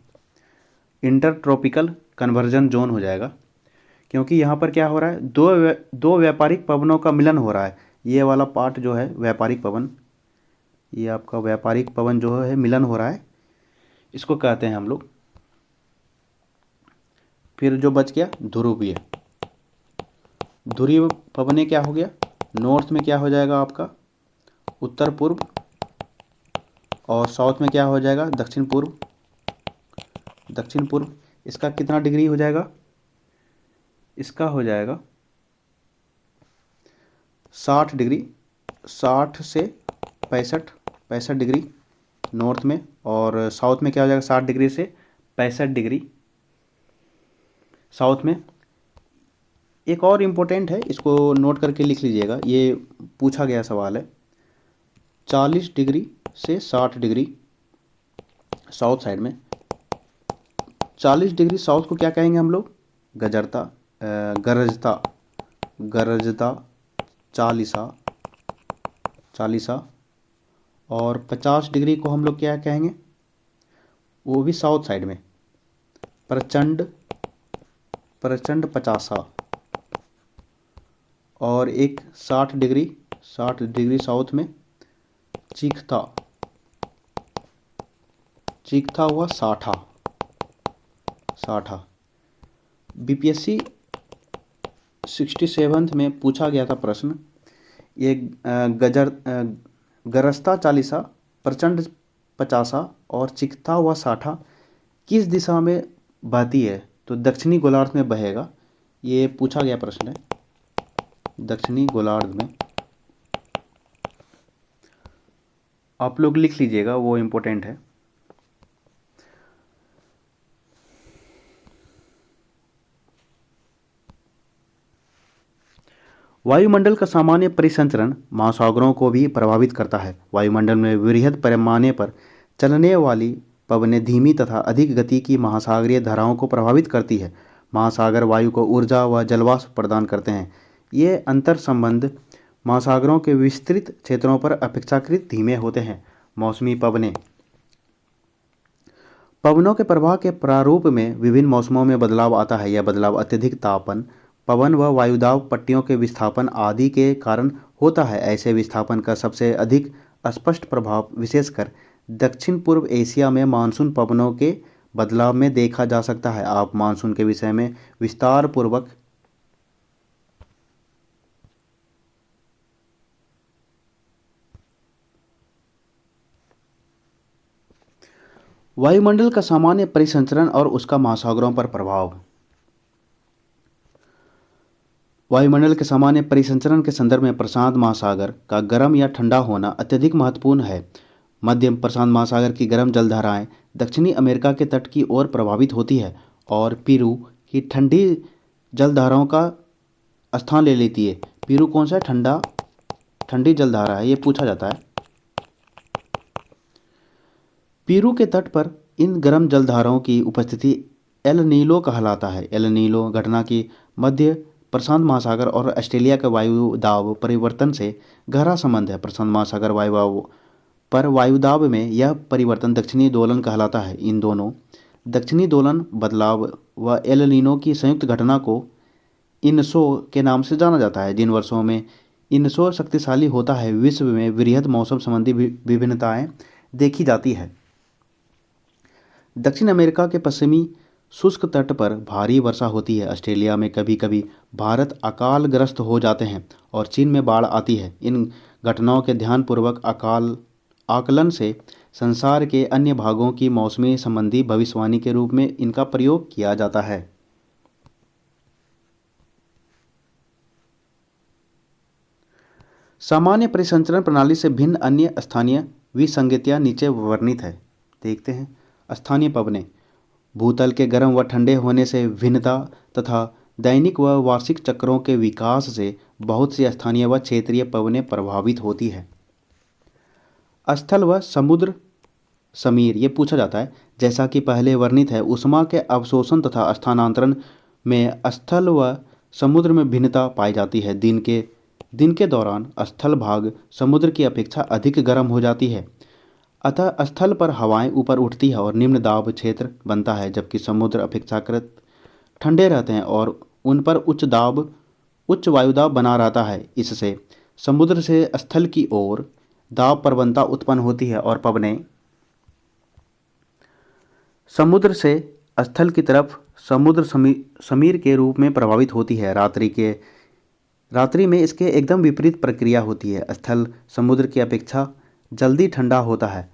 इंटर ट्रॉपिकल कन्वर्जन जोन हो जाएगा। क्योंकि यहाँ पर क्या हो रहा है, दो व्यापारिक पवनों का मिलन हो रहा है। ये वाला पार्ट जो है व्यापारिक पवन, ये आपका व्यापारिक पवन जो है मिलन हो रहा है, इसको कहते हैं हम लोग। फिर जो बच गया ध्रुवीय पवने क्या हो गया, नॉर्थ में क्या हो जाएगा आपका उत्तर पूर्व, और साउथ में क्या हो जाएगा दक्षिण पूर्व। दक्षिण पूर्व इसका कितना डिग्री हो जाएगा, इसका हो जाएगा 60 डिग्री, 60 से 65 डिग्री नॉर्थ में, और साउथ में क्या हो जाएगा 60 डिग्री से 65 डिग्री साउथ में। एक और इम्पोर्टेंट है, इसको नोट करके लिख लीजिएगा, ये पूछा गया सवाल है। 40 डिग्री से 60 डिग्री साउथ साइड में। 40 डिग्री साउथ को क्या कहेंगे हम लोग, गजरता, गरजता, गरजता चालीसा, चालीसा। और 50 डिग्री को हम लोग क्या कहेंगे, वो भी साउथ साइड में, प्रचंड, प्रचंड पचासा। और एक 60 डिग्री, 60 डिग्री साउथ में चीखता, चीखता हुआ साठा, साठा। बीपीएससी 67 में पूछा गया था प्रश्न, ये गरजता चालीसा, प्रचंड पचासा और चीखता हुआ साठा किस दिशा में बहती है, तो दक्षिणी गोलार्ध में बहेगा। ये पूछा गया प्रश्न है, दक्षिणी गोलार्ध में। आप लोग लिख लीजिएगा, वो इम्पोर्टेंट है। वायुमंडल का सामान्य परिसंचरण महासागरों को भी प्रभावित करता है। वायुमंडल में वृहद पैमाने पर चलने वाली पवनें धीमी तथा अधिक गति की महासागरीय धाराओं को प्रभावित करती है। महासागर वायु को ऊर्जा व जलवाष्प प्रदान करते हैं। ये अंतर संबंध महासागरों के विस्तृत क्षेत्रों पर अपेक्षाकृत धीमे होते हैं। मौसमी पवनें, पवनों के प्रवाह के प्रारूप में विभिन्न मौसमों में बदलाव आता है। यह बदलाव अत्यधिक तापन, पवन व वायुदाब पट्टियों के विस्थापन आदि के कारण होता है। ऐसे विस्थापन का सबसे अधिक स्पष्ट प्रभाव विशेषकर दक्षिण पूर्व एशिया में मानसून पवनों के बदलाव में देखा जा सकता है। आप मानसून के विषय में विस्तार पूर्वक वायुमंडल का सामान्य परिसंचरण और उसका महासागरों पर प्रभाव। वायुमंडल के सामान्य परिसंचरण के संदर्भ में प्रशांत महासागर का गर्म या ठंडा होना अत्यधिक महत्वपूर्ण है। मध्य प्रशांत महासागर की गर्म जलधाराएं दक्षिणी अमेरिका के तट की ओर प्रभावित होती है और पेरू की ठंडी जलधाराओं का स्थान ले लेती है। पेरू कौन सा ठंडी जलधारा है, ये पूछा जाता है। पेरू के तट पर इन गर्म जलधाराओं की उपस्थिति एल नीलो कहलाता है। एल नीलो घटना की मध्य प्रशांत महासागर और ऑस्ट्रेलिया के वायु दाब परिवर्तन से गहरा संबंध है। प्रशांत महासागर वायुदाब में यह परिवर्तन दक्षिणी दोलन कहलाता है। इन दोनों दक्षिणी दोलन बदलाव व एल नीनो की संयुक्त घटना को इनसो के नाम से जाना जाता है। जिन वर्षों में इनसो शक्तिशाली होता है, विश्व में वृहद मौसम संबंधी विभिन्नताएं देखी जाती है। दक्षिण अमेरिका के पश्चिमी शुष्क तट पर भारी वर्षा होती है। ऑस्ट्रेलिया में कभी कभी भारत अकालग्रस्त हो जाते हैं और चीन में बाढ़ आती है। इन घटनाओं के ध्यानपूर्वक आकलन से संसार के अन्य भागों की मौसमी संबंधी भविष्यवाणी के रूप में इनका प्रयोग किया जाता है। सामान्य परिसंचरण प्रणाली से भिन्न अन्य स्थानीय विसंगतियां नीचे वर्णित है। देखते हैं। स्थानीय पवनें, भूतल के गर्म व ठंडे होने से भिन्नता तथा दैनिक व वार्षिक चक्रों के विकास से बहुत सी स्थानीय व क्षेत्रीय पवनें प्रभावित होती है। स्थल व समुद्र समीर, ये पूछा जाता है। जैसा कि पहले वर्णित है, ऊष्मा के अवशोषण तथा स्थानांतरण में स्थल व समुद्र में भिन्नता पाई जाती है। दिन के दौरान स्थल भाग समुद्र की अपेक्षा अधिक गर्म हो जाती है, अतः स्थल पर हवाएं ऊपर उठती है और निम्न दाब क्षेत्र बनता है, जबकि समुद्र अपेक्षाकृत ठंडे रहते हैं और उन पर उच्च वायुदाब बना रहता है। इससे समुद्र से स्थल की ओर दाब प्रवणता उत्पन्न होती है और पवनें समुद्र से स्थल की तरफ समुद्र समीर के रूप में प्रभावित होती है। रात्रि में इसके एकदम विपरीत प्रक्रिया होती है। स्थल समुद्र की अपेक्षा जल्दी ठंडा होता है।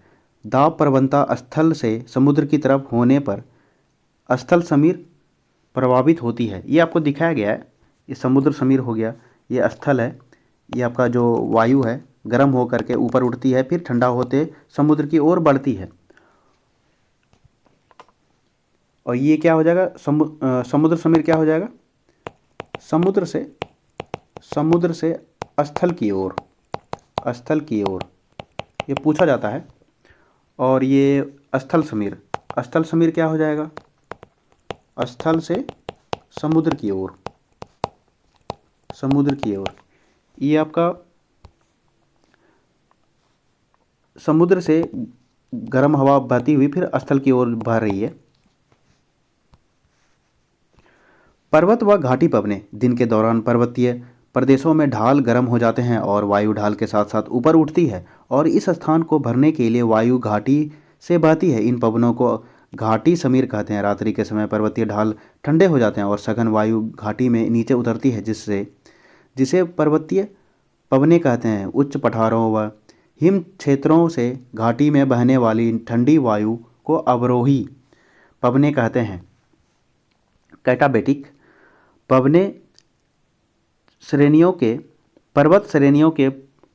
दाब प्रवणता स्थल से समुद्र की तरफ होने पर स्थल समीर प्रभावित होती है। ये आपको दिखाया गया है, ये समुद्र समीर हो गया, ये स्थल है, ये आपका जो वायु है गर्म होकर के ऊपर उठती है, फिर ठंडा होते समुद्र की ओर बढ़ती है। और ये क्या हो जाएगा, समुद्र समीर क्या हो जाएगा, समुद्र से स्थल की ओर, ये पूछा जाता है। और ये स्थल समीर क्या हो जाएगा, स्थल से समुद्र की ओर, ये आपका समुद्र से गर्म हवा बहती हुई फिर स्थल की ओर बह रही है। पर्वत व घाटी पवनें दिन के दौरान पर्वतीय प्रदेशों में ढाल गर्म हो जाते हैं और वायु ढाल के साथ साथ ऊपर उठती है और इस स्थान को भरने के लिए वायु घाटी से बहती है। इन पवनों को घाटी समीर कहते हैं। रात्रि के समय पर्वतीय ढाल ठंडे हो जाते हैं और सघन वायु घाटी में नीचे उतरती है, जिसे पर्वतीय पवनें कहते हैं। उच्च पठारों व हिम क्षेत्रों से घाटी में बहने वाली ठंडी वायु को अवरोही पवनें कहते हैं। कैटाबेटिक पवनें पर्वत श्रेणियों के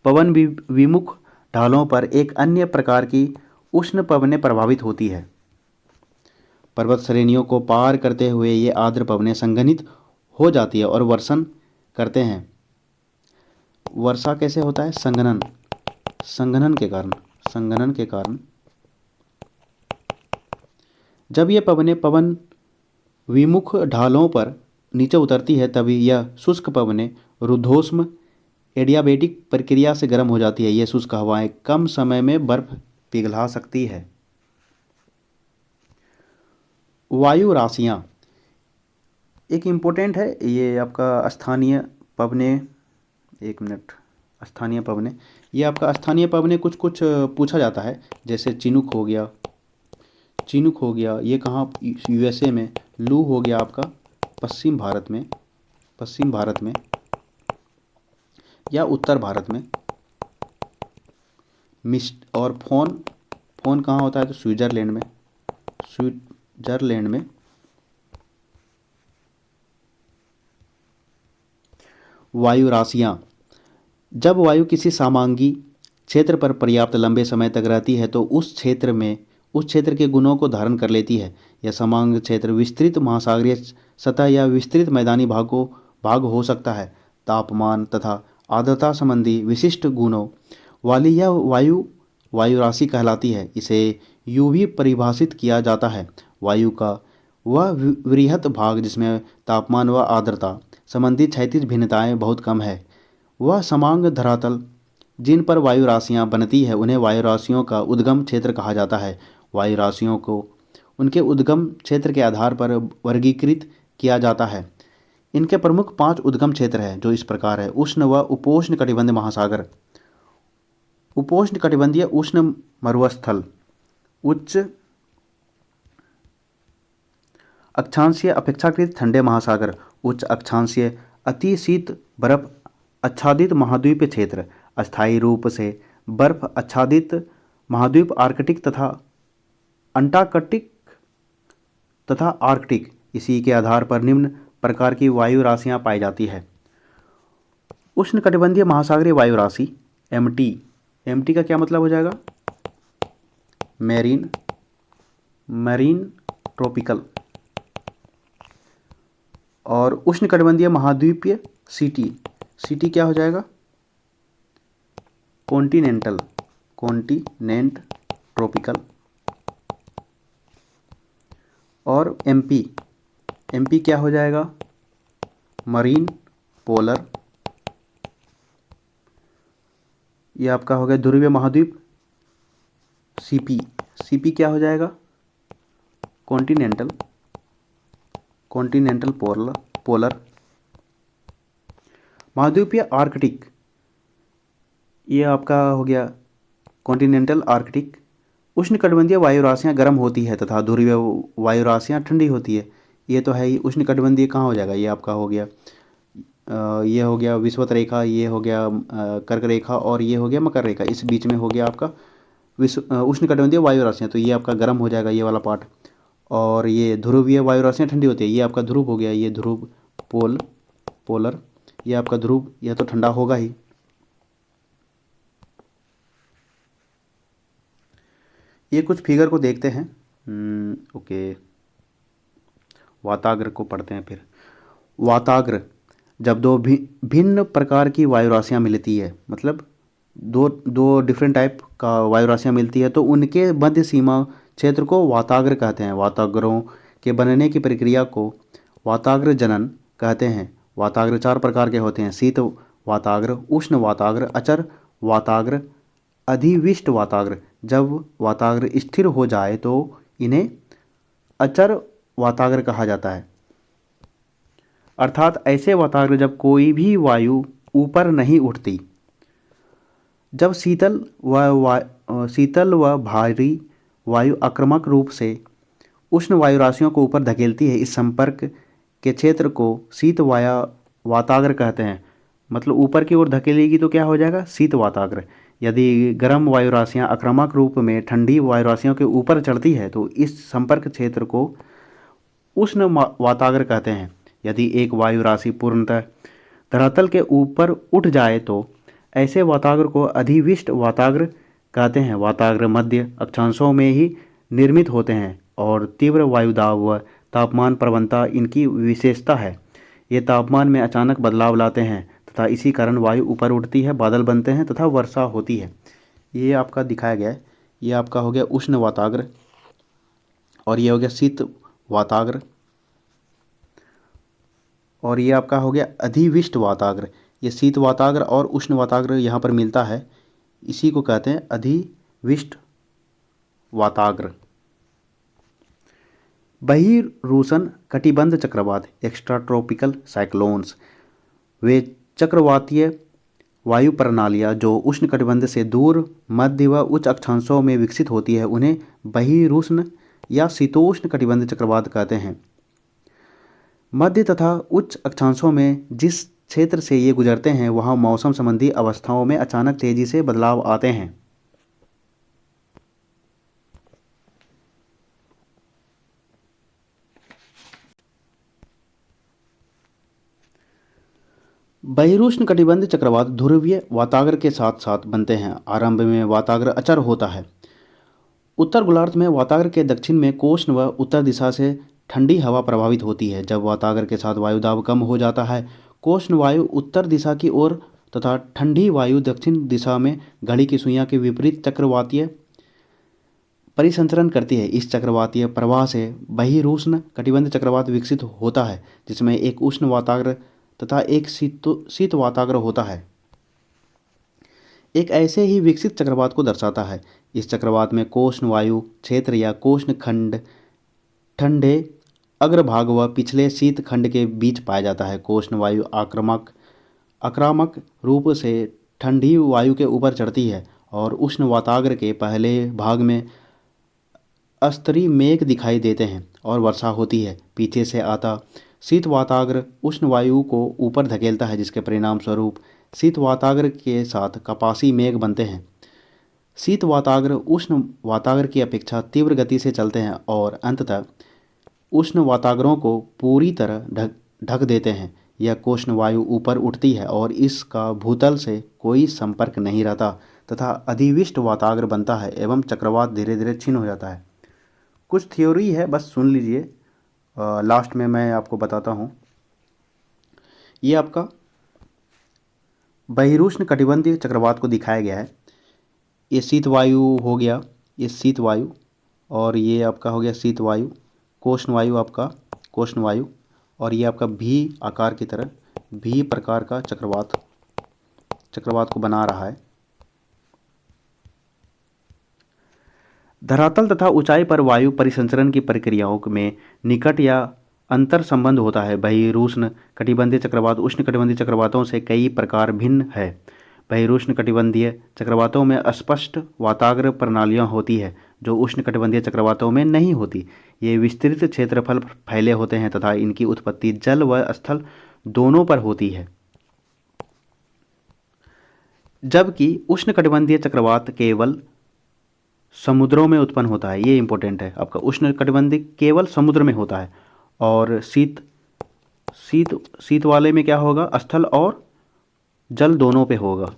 पवन विमुख ढालों पर एक अन्य प्रकार की उष्ण पवनें प्रभावित होती है। पर्वत श्रेणियों को पार करते हुए ये आर्द्र पवनें संघनित हो जाती है और वर्षण करते हैं। वर्षा कैसे होता है, संघनन के कारण जब ये पवन विमुख ढालों पर नीचे उतरती है तभी यह शुष्क पवनें रुद्धोष्म एडियाबेटिक प्रक्रिया से गर्म हो जाती है। यह शुष्क हवाएं कम समय में बर्फ पिघला सकती है। वायु राशियाँ एक इम्पोर्टेंट है, ये आपका स्थानीय पवनें, स्थानीय पवनें, ये आपका स्थानीय पवनें कुछ पूछा जाता है। जैसे चिनूक हो गया, ये कहाँ, यूएसए में। लू हो गया आपका पश्चिम भारत में या उत्तर भारत में। मिस्ट और फोन कहाँ होता है, तो स्विट्जरलैंड में। वायु राशियाँ जब वायु किसी सामांगी क्षेत्र पर पर्याप्त लंबे समय तक रहती है तो उस क्षेत्र के गुणों को धारण कर लेती है। यह समांग क्षेत्र विस्तृत महासागरीय सतह या विस्तृत मैदानी भाग हो सकता है। तापमान तथा आर्द्रता संबंधी विशिष्ट गुणों वाली यह वायु राशि कहलाती है। इसे यूं भी परिभाषित किया जाता है, वायु का वह वृहत भाग जिसमें तापमान व आर्द्रता संबंधी क्षैतिज भिन्नताएं बहुत कम है। वह समांग धरातल जिन पर वायु राशियाँ बनती है उन्हें वायु राशियों का उद्गम क्षेत्र कहा जाता है। वायु राशियों को उनके उद्गम क्षेत्र के आधार पर वर्गीकृत किया जाता है। इनके प्रमुख 5 उद्गम क्षेत्र हैं जो इस प्रकार है। उष्ण व उपोष्ण कटिबंधीय महासागर, उपोष्ण कटिबंधीय उष्ण मरुस्थल, उच्च अक्षांशीय अपेक्षाकृत ठंडे महासागर, उच्च अक्षांशीय अति शीत बर्फ आच्छादित महाद्वीपीय क्षेत्र, अस्थायी रूप से बर्फ आच्छादित महाद्वीप आर्कटिक तथा अंटार्कटिक तथा आर्कटिक। इसी के आधार पर निम्न प्रकार की वायु राशियाँ पाई जाती है। उष्णकटिबंधीय महासागरीय वायु राशि एमटी का क्या मतलब हो जाएगा, मैरीन ट्रॉपिकल। और उष्णकटिबंधीय महाद्वीपीय सीटी क्या हो जाएगा, कॉन्टिनेंट ट्रॉपिकल। और एमपी क्या हो जाएगा, मरीन पोलर। ये आपका हो गया ध्रुवीय महाद्वीप। सीपी क्या हो जाएगा, कॉन्टिनेंटल पोलर। महाद्वीपीय आर्कटिक, ये आपका हो गया कॉन्टिनेंटल आर्कटिक। उष्णकटिबंधीय वायु राशियाँ गर्म होती है तथा ध्रुवीय वायु राशियाँ ठंडी होती है। ये तो है ही। उष्णकटिबंधीय कहाँ हो जाएगा, ये आपका हो गया ये हो गया विषुवत रेखा, ये हो गया कर्क रेखा, और ये हो गया मकर रेखा। इस बीच में हो गया आपका उष्णकटिबंधीय वायु राशियाँ, तो ये आपका गर्म हो जाएगा ये वाला पार्ट। और ये ध्रुवीय वायु राशियाँ ठंडी होती है, ये आपका ध्रुव हो गया, ये ध्रुव पोलर, ये आपका ध्रुव, यह तो ठंडा होगा ही। ये कुछ फिगर को देखते हैं। ओके, वाताग्र को पढ़ते हैं फिर। वाताग्र, जब दो भिन्न प्रकार की वायु राशियाँ मिलती है, मतलब दो दो डिफरेंट टाइप का वायु राशियाँ मिलती है, तो उनके मध्य सीमा क्षेत्र को वाताग्र कहते हैं। वाताग्रों के बनने की प्रक्रिया को वाताग्र जनन कहते हैं। वाताग्र 4 प्रकार के होते हैं: शीत वाताग्र, उष्ण वाताग्र, अचर वाताग्र, अधिविष्ट वाताग्र। जब वाताग्र स्थिर हो जाए तो इन्हें अचर वाताग्र कहा जाता है। अर्थात ऐसे वाताग्र जब कोई भी वायु ऊपर नहीं उठती, जब शीतल व भारी वायु आक्रामक रूप से उष्ण वायु राशियों को ऊपर धकेलती है, इस संपर्क के क्षेत्र को शीत वाताग्र कहते हैं। मतलब ऊपर की ओर धकेलेगी तो क्या हो जाएगा, शीत वाताग्र। यदि गर्म वायु राशियाँ आक्रामक रूप में ठंडी वायु राशियों के ऊपर चढ़ती है तो इस संपर्क क्षेत्र को उष्ण वाताग्र कहते हैं। यदि एक वायु राशि पूर्णतः धरातल के ऊपर उठ जाए तो ऐसे वाताग्र को अधिविष्ट वाताग्र कहते हैं। वाताग्र मध्य अक्षांशों में ही निर्मित होते हैं और तीव्र वायुदाब व तापमान प्रवणता इनकी विशेषता है। ये तापमान में अचानक बदलाव लाते हैं तथा इसी कारण वायु ऊपर उठती है, बादल बनते हैं तथा वर्षा होती है। ये आपका दिखाया गया है। ये आपका हो गया उष्ण वाताग्र और ये हो गया शीत वाताग्र और ये आपका हो गया अधिविष्ट वाताग्र। ये शीत वाताग्र और उष्ण वाताग्र यहाँ पर मिलता है, इसी को कहते हैं अधिविष्ट वाताग्र। बहिर्रूसन कटिबंध चक्रवात एक्स्ट्रा ट्रॉपिकल साइक्लोन्स, वे चक्रवातीय वायु प्रणालियाँ जो उष्णकटिबंध से दूर मध्य व उच्च अक्षांशों में विकसित होती है उन्हें बहिर्रूसन या शीतोष्ण कटिबंध चक्रवात कहते हैं। मध्य तथा उच्च अक्षांशों में जिस क्षेत्र से ये गुजरते हैं वहाँ मौसम संबंधी अवस्थाओं में अचानक तेजी से बदलाव आते हैं। बहिरुष्ण कटिबंध चक्रवात ध्रुवीय वाताग्र के साथ साथ बनते हैं। आरंभ में वाताग्र अचर होता है। उत्तर गोलार्ध में वाताग्र के दक्षिण में कोष्ण व उत्तर दिशा से ठंडी हवा प्रभावित होती है। जब वाताग्र के साथ वायुदाब कम हो जाता है, कोष्ण वायु उत्तर दिशा की ओर तथा ठंडी वायु दक्षिण दिशा में घड़ी की सुइयां के विपरीत चक्रवातीय परिसंचरण करती है। इस चक्रवातीय प्रवाह से बहिरुष्ण कटिबंध चक्रवात विकसित होता है, जिसमें एक उष्ण वाताग्र तथा एक शीत वाताग्र होता है। एक ऐसे ही विकसित चक्रवात को दर्शाता है। इस चक्रवात में कोष्ण वायु क्षेत्र या कोष्ण खंड ठंडे अग्रभाग व पिछले शीत खंड के बीच पाया जाता है। कोष्ण वायु आक्रामक रूप से ठंडी वायु के ऊपर चढ़ती है और उष्ण वाताग्र के पहले भाग में स्तरीय मेघ दिखाई देते हैं और वर्षा होती है। पीछे से आता शीत वाताग्र उष्ण वायु को ऊपर धकेलता है, जिसके परिणाम स्वरूप शीत वाताग्र के साथ कपासी मेघ बनते हैं। शीत वाताग्र उष्ण वाताग्र की अपेक्षा तीव्र गति से चलते हैं और अंततः उष्ण वाताग्रों को पूरी तरह ढक देते हैं। यह कोष्ण वायु ऊपर उठती है और इसका भूतल से कोई संपर्क नहीं रहता तथा अधिविष्ट वाताग्र बनता है एवं चक्रवात धीरे धीरे क्षीण हो जाता है। कुछ थ्योरी है, बस सुन लीजिए, लास्ट में मैं आपको बताता हूँ। ये आपका बहिरुष्ण कटिबंधीय चक्रवात को दिखाया गया है। ये शीत वायु हो गया, ये शीत वायु, और ये आपका हो गया शीत वायु, कोष्ण वायु आपका कोष्ण वायु, और ये आपका भी आकार की तरह भी प्रकार का चक्रवात को बना रहा है। धरातल तथा ऊंचाई पर वायु परिसंचरण की प्रक्रियाओं में निकट या अंतर संबंध होता है। बहिरुष्ण कटिबंधीय चक्रवात उष्ण कटिबंधीय चक्रवातों से कई प्रकार भिन्न है। बहिरुष्ण कटिबंधीय चक्रवातों में स्पष्ट वाताग्र प्रणालियाँ होती है जो उष्ण कटिबंधीय चक्रवातों में नहीं होती। ये विस्तृत क्षेत्रफल फैले होते हैं तथा इनकी उत्पत्ति जल व स्थल दोनों पर होती है। जबकि उष्णकटिबंधीय चक्रवात केवल समुद्रों में उत्पन्न होता है। ये इंपॉर्टेंट है आपका, उष्णकटिबंधीय केवल समुद्र में होता है। और शीत शीत शीत वाले में क्या होगा, स्थल और जल दोनों पे होगा।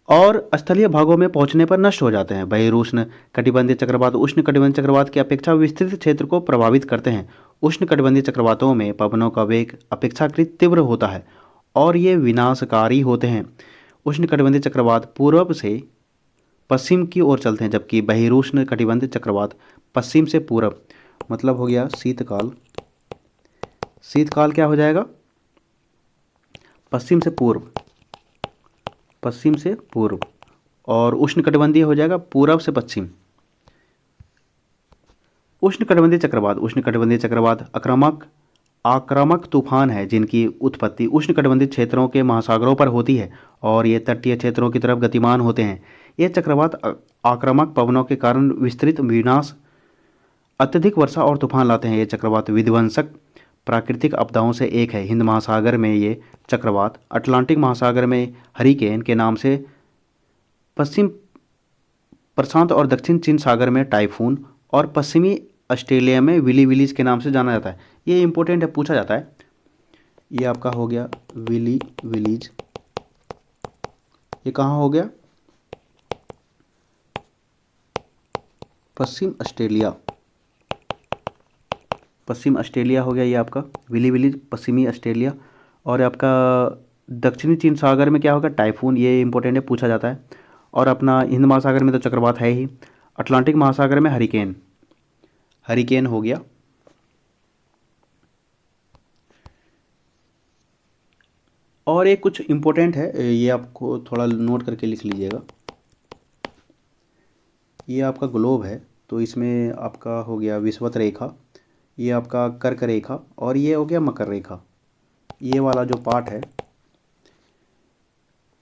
और स्थलीय भागों में पहुंचने पर नष्ट हो जाते हैं। बहिरुष्ण कटिबंधीय चक्रवात उष्ण कटिबंधीय चक्रवात की अपेक्षा विस्तृत क्षेत्र को प्रभावित करते हैं। उष्ण कटिबंधीय चक्रवातों में पवनों का वेग अपेक्षाकृत तीव्र होता है और ये विनाशकारी होते हैं। उष्ण कटिबंधीय चक्रवात पूर्व से पश्चिम की ओर चलते हैं, जबकि बहिरुष्ण कटिबंधीय चक्रवात पश्चिम से पूर्व, मतलब हो गया शीतकाल। शीतकाल क्या हो जाएगा, पश्चिम से पूर्व, पश्चिम से पूर्व। और उष्णकटिबंधीय हो जाएगा पूर्व से पश्चिम। उष्णकटिबंधीय चक्रवात आक्रामक तूफान है जिनकी उत्पत्ति उष्णकटिबंधीय क्षेत्रों के महासागरों पर होती है और ये तटीय क्षेत्रों की तरफ गतिमान होते हैं। ये चक्रवात आक्रामक पवनों के कारण विस्तृत विनाश, अत्यधिक वर्षा और तूफान लाते हैं। ये चक्रवात विध्वंसक प्राकृतिक आपदाओं से एक है। हिंद महासागर में ये चक्रवात, अटलांटिक महासागर में हरिकेन के नाम से, पश्चिम प्रशांत और दक्षिण चीन सागर में टाइफून और पश्चिमी ऑस्ट्रेलिया में विली विलीज के नाम से जाना जाता है। ये इंपॉर्टेंट है, पूछा जाता है। ये आपका हो गया विली विलीज, ये कहाँ हो गया, पश्चिम ऑस्ट्रेलिया, पश्चिम ऑस्ट्रेलिया हो गया ये आपका विली विलीज, पश्चिमी ऑस्ट्रेलिया। और आपका दक्षिणी चीन सागर में क्या होगा, टाइफून, ये इंपॉर्टेंट है, पूछा जाता है। और अपना हिंद महासागर में तो चक्रवात है ही। अटलांटिक महासागर में हरिकेन, हरिकेन हो गया। और एक कुछ इंपॉर्टेंट है, ये आपको थोड़ा नोट करके लिख लीजिएगा। ये आपका ग्लोब है, तो इसमें आपका हो गया विषुवत रेखा, ये आपका कर्क रेखा, और ये हो गया मकर रेखा। ये वाला जो पार्ट है,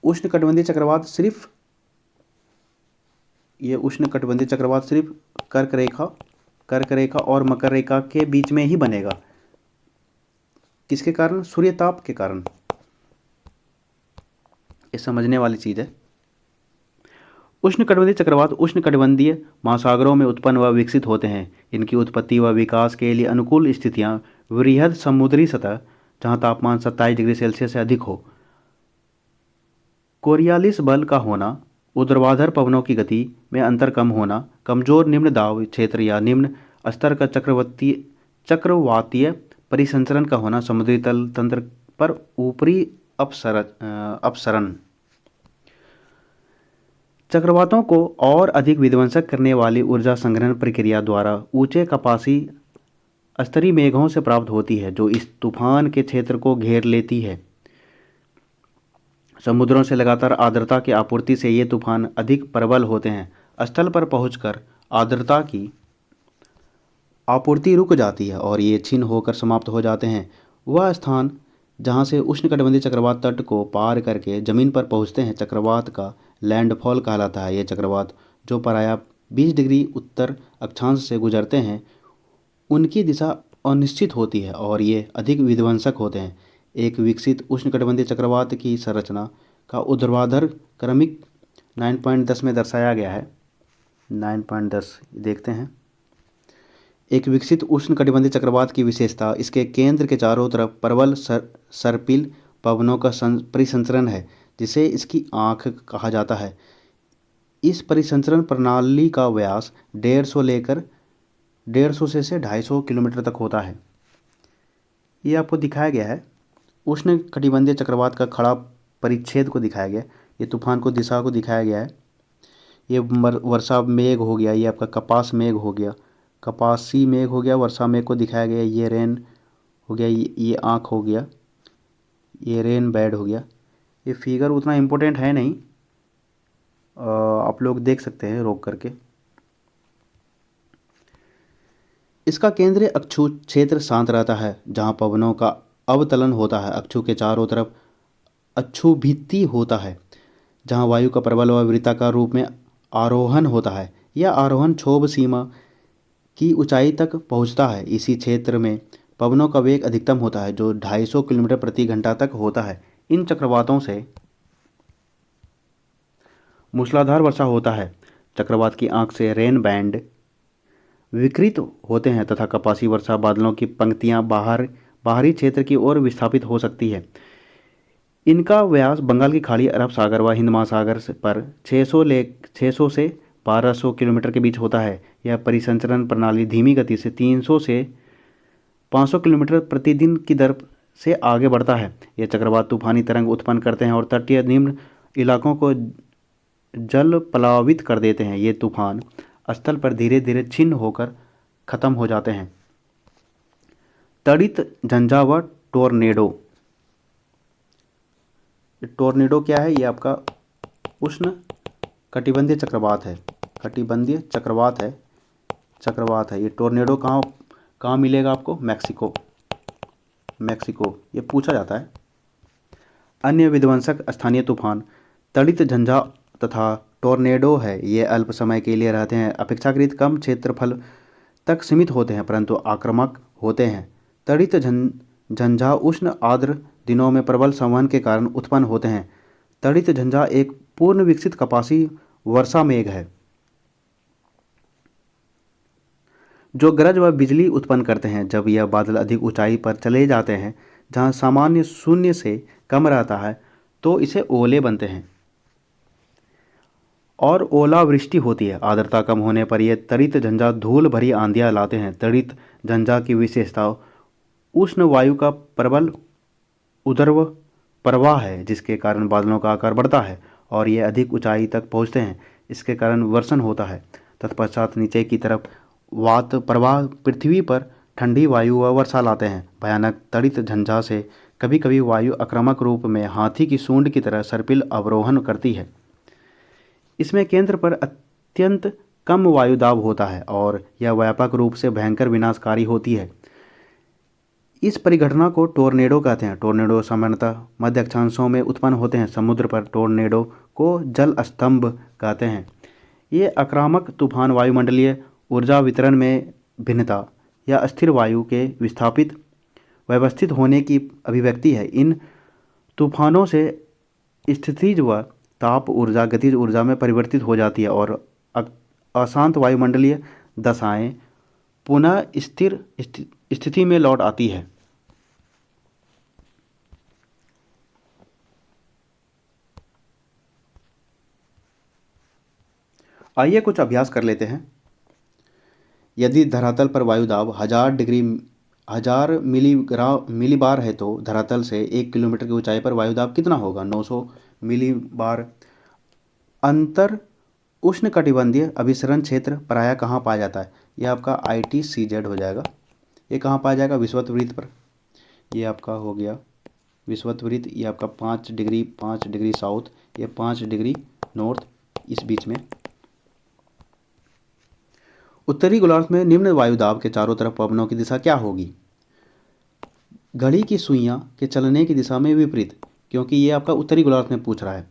उष्णकटिबंधीय चक्रवात सिर्फ, ये उष्णकटिबंधीय चक्रवात सिर्फ कर्क रेखा और मकर रेखा के बीच में ही बनेगा। किसके कारण, सूर्यताप के कारण। ये समझने वाली चीज़ है। उष्णकटिबंधीय चक्रवात उष्णकटिबंधीय महासागरों में उत्पन्न व विकसित होते हैं। इनकी उत्पत्ति व विकास के लिए अनुकूल स्थितियां वृहद समुद्री सतह, जहां तापमान 27 डिग्री सेल्सियस से अधिक हो, कोरियालिस बल का होना, ऊर्ध्वाधर पवनों की गति में अंतर कम होना, कमजोर निम्न दाब क्षेत्र या निम्न स्तर का चक्रवातीय परिसंचरण का होना, समुद्री तल तंत्र पर ऊपरी अपसरण। चक्रवातों को और अधिक विध्वंसक करने वाली ऊर्जा संग्रहण प्रक्रिया द्वारा ऊंचे कपासी स्तरीय मेघों से प्राप्त होती है, जो इस तूफान के क्षेत्र को घेर लेती है। समुद्रों से लगातार आर्द्रता की आपूर्ति से ये तूफान अधिक प्रबल होते हैं। स्थल पर पहुंचकर आर्द्रता की आपूर्ति रुक जाती है और ये क्षीण होकर समाप्त हो जाते हैं। वह स्थान जहां से उष्णकटिबंधीय चक्रवात तट को पार करके जमीन पर पहुंचते हैं, चक्रवात का लैंडफॉल कहलाता है। ये चक्रवात जो प्रायः 20 डिग्री उत्तर अक्षांश से गुजरते हैं, उनकी दिशा अनिश्चित होती है और ये अधिक विध्वंसक होते हैं। एक विकसित उष्णकटिबंधीय चक्रवात की संरचना का ऊर्ध्वाधर क्रमिक 9.10 में दर्शाया गया है। 9.10 देखते हैं। एक विकसित उष्णकटिबंधीय चक्रवात की विशेषता इसके केंद्र के चारों तरफ प्रबल सर्पिल पवनों का परिसंचरण है, जिसे इसकी आँख कहा जाता है। इस परिसंचरण प्रणाली का व्यास 150 से 250 किलोमीटर तक होता है। ये आपको दिखाया गया है, उष्णकटिबंधीय चक्रवात का खड़ा परिच्छेद को दिखाया गया, ये तूफान को दिशा को दिखाया गया है। ये वर्षा मेघ हो गया, ये आपका कपास मेघ हो गया, कपासी मेघ हो गया, वर्षा मेघ को दिखाया गया। ये रेन हो गया, ये आँख हो गया, ये रेन बेड हो गया। ये फिगर उतना इम्पोर्टेंट है नहीं, आप लोग देख सकते हैं रोक करके। इसका केंद्रीय अक्षु क्षेत्र शांत रहता है, जहां पवनों का अवतलन होता है। अक्षु के चारों तरफ अक्षुभित्ति होता है, जहां वायु का प्रबल व वृत्ताकार रूप में आरोहण होता है। यह आरोहण क्षोभ सीमा की ऊंचाई तक पहुंचता है। इसी क्षेत्र में पवनों का वेग अधिकतम होता है जो 250 किलोमीटर प्रति घंटा तक होता है। इन चक्रवातों से मूसलाधार वर्षा होता है। चक्रवात की आंख से रेन बैंड विकृत होते हैं तथा कपासी वर्षा बादलों की पंक्तियां बाहरी क्षेत्र की ओर विस्थापित हो सकती है। इनका व्यास बंगाल की खाड़ी, अरब सागर व हिंद महासागर पर 600 से 1200 किलोमीटर के बीच होता है। यह परिसंचरण प्रणाली धीमी गति से 300 से 500 किलोमीटर प्रतिदिन की दर से आगे बढ़ता है। ये चक्रवात तूफानी तरंग उत्पन्न करते हैं और तटीय निम्न इलाकों को जल प्लावित कर देते हैं। ये तूफान स्थल पर धीरे धीरे छिन्न होकर खत्म हो जाते हैं। तड़ित झंझा व टोर्नेडो। टोर्नेडो क्या है? ये आपका उष्ण कटिबंधीय चक्रवात है। कटिबंधीय चक्रवात है ये। टोर्नेडो कहाँ मिलेगा आपको? मैक्सिको ये पूछा जाता है। अन्य विध्वंसक स्थानीय तूफान तड़ित झंझा तथा टोर्नेडो है। ये अल्प समय के लिए रहते हैं, अपेक्षाकृत कम क्षेत्रफल तक सीमित होते हैं परंतु आक्रामक होते हैं। तड़ित झंझा उष्ण आर्द्र दिनों में प्रबल संवहन के कारण उत्पन्न होते हैं। तड़ित झंझा एक पूर्ण विकसित कपासी वर्षा मेघ है जो गरज व बिजली उत्पन्न करते हैं। जब यह बादल अधिक ऊंचाई पर चले जाते हैं जहां सामान्य शून्य से कम रहता है तो इसे ओले बनते हैं और ओलावृष्टि होती है। आर्द्रता कम होने पर यह तड़ित झंझा धूल भरी आंधियां लाते हैं। तड़ित झंझा की विशेषता उष्ण वायु का प्रबल ऊर्ध्व प्रवाह है जिसके कारण बादलों का आकार बढ़ता है और ये अधिक ऊंचाई तक पहुंचते हैं। इसके कारण वर्षण होता है। तत्पश्चात नीचे की तरफ वात प्रवाह पृथ्वी पर ठंडी वायु व वर्षा लाते हैं। भयानक तड़ित झंझा से कभी कभी वायु आक्रामक रूप में हाथी की सूंड की तरह सर्पिल अवरोहण करती है। इसमें केंद्र पर अत्यंत कम वायु दाब होता है और यह व्यापक रूप से भयंकर विनाशकारी होती है। इस परिघटना को टोर्नेडो कहते हैं। टोर्नेडो सामान्यतः मध्य अक्षांशों में उत्पन्न होते हैं। समुद्र पर टोर्नेडो को जल स्तंभ कहते हैं। ये आक्रामक तूफान वायुमंडलीय ऊर्जा वितरण में भिन्नता या स्थिर वायु के व्यवस्थित होने की अभिव्यक्ति है। इन तूफानों से स्थितिज व ताप ऊर्जा गतिज ऊर्जा में परिवर्तित हो जाती है और अशांत वायुमंडलीय दशाएं पुनः स्थिर स्थिति में लौट आती है। आइए कुछ अभ्यास कर लेते हैं। यदि धरातल पर वायु दाब 1000 मिलीबार है तो धरातल से 1 किलोमीटर की ऊंचाई पर वायु दाब कितना होगा? 900 मिलीबार। अंतर उष्णकटिबंधीय अभिसरण क्षेत्र प्रायः कहाँ पाया जाता है? यह आपका ITCZ हो जाएगा। ये कहाँ पाया जाएगा? विषुवत वृत्त पर। ये आपका हो गया विषुवत वृत्त। ये आपका 5 डिग्री साउथ, ये 5 डिग्री नॉर्थ, इस बीच में। उत्तरी गोलार्ध में निम्न वायुदाब के चारों तरफ पवनों की दिशा क्या होगी? घड़ी की सुइयां के चलने की दिशा में विपरीत, क्योंकि ये आपका उत्तरी गोलार्ध में पूछ रहा है।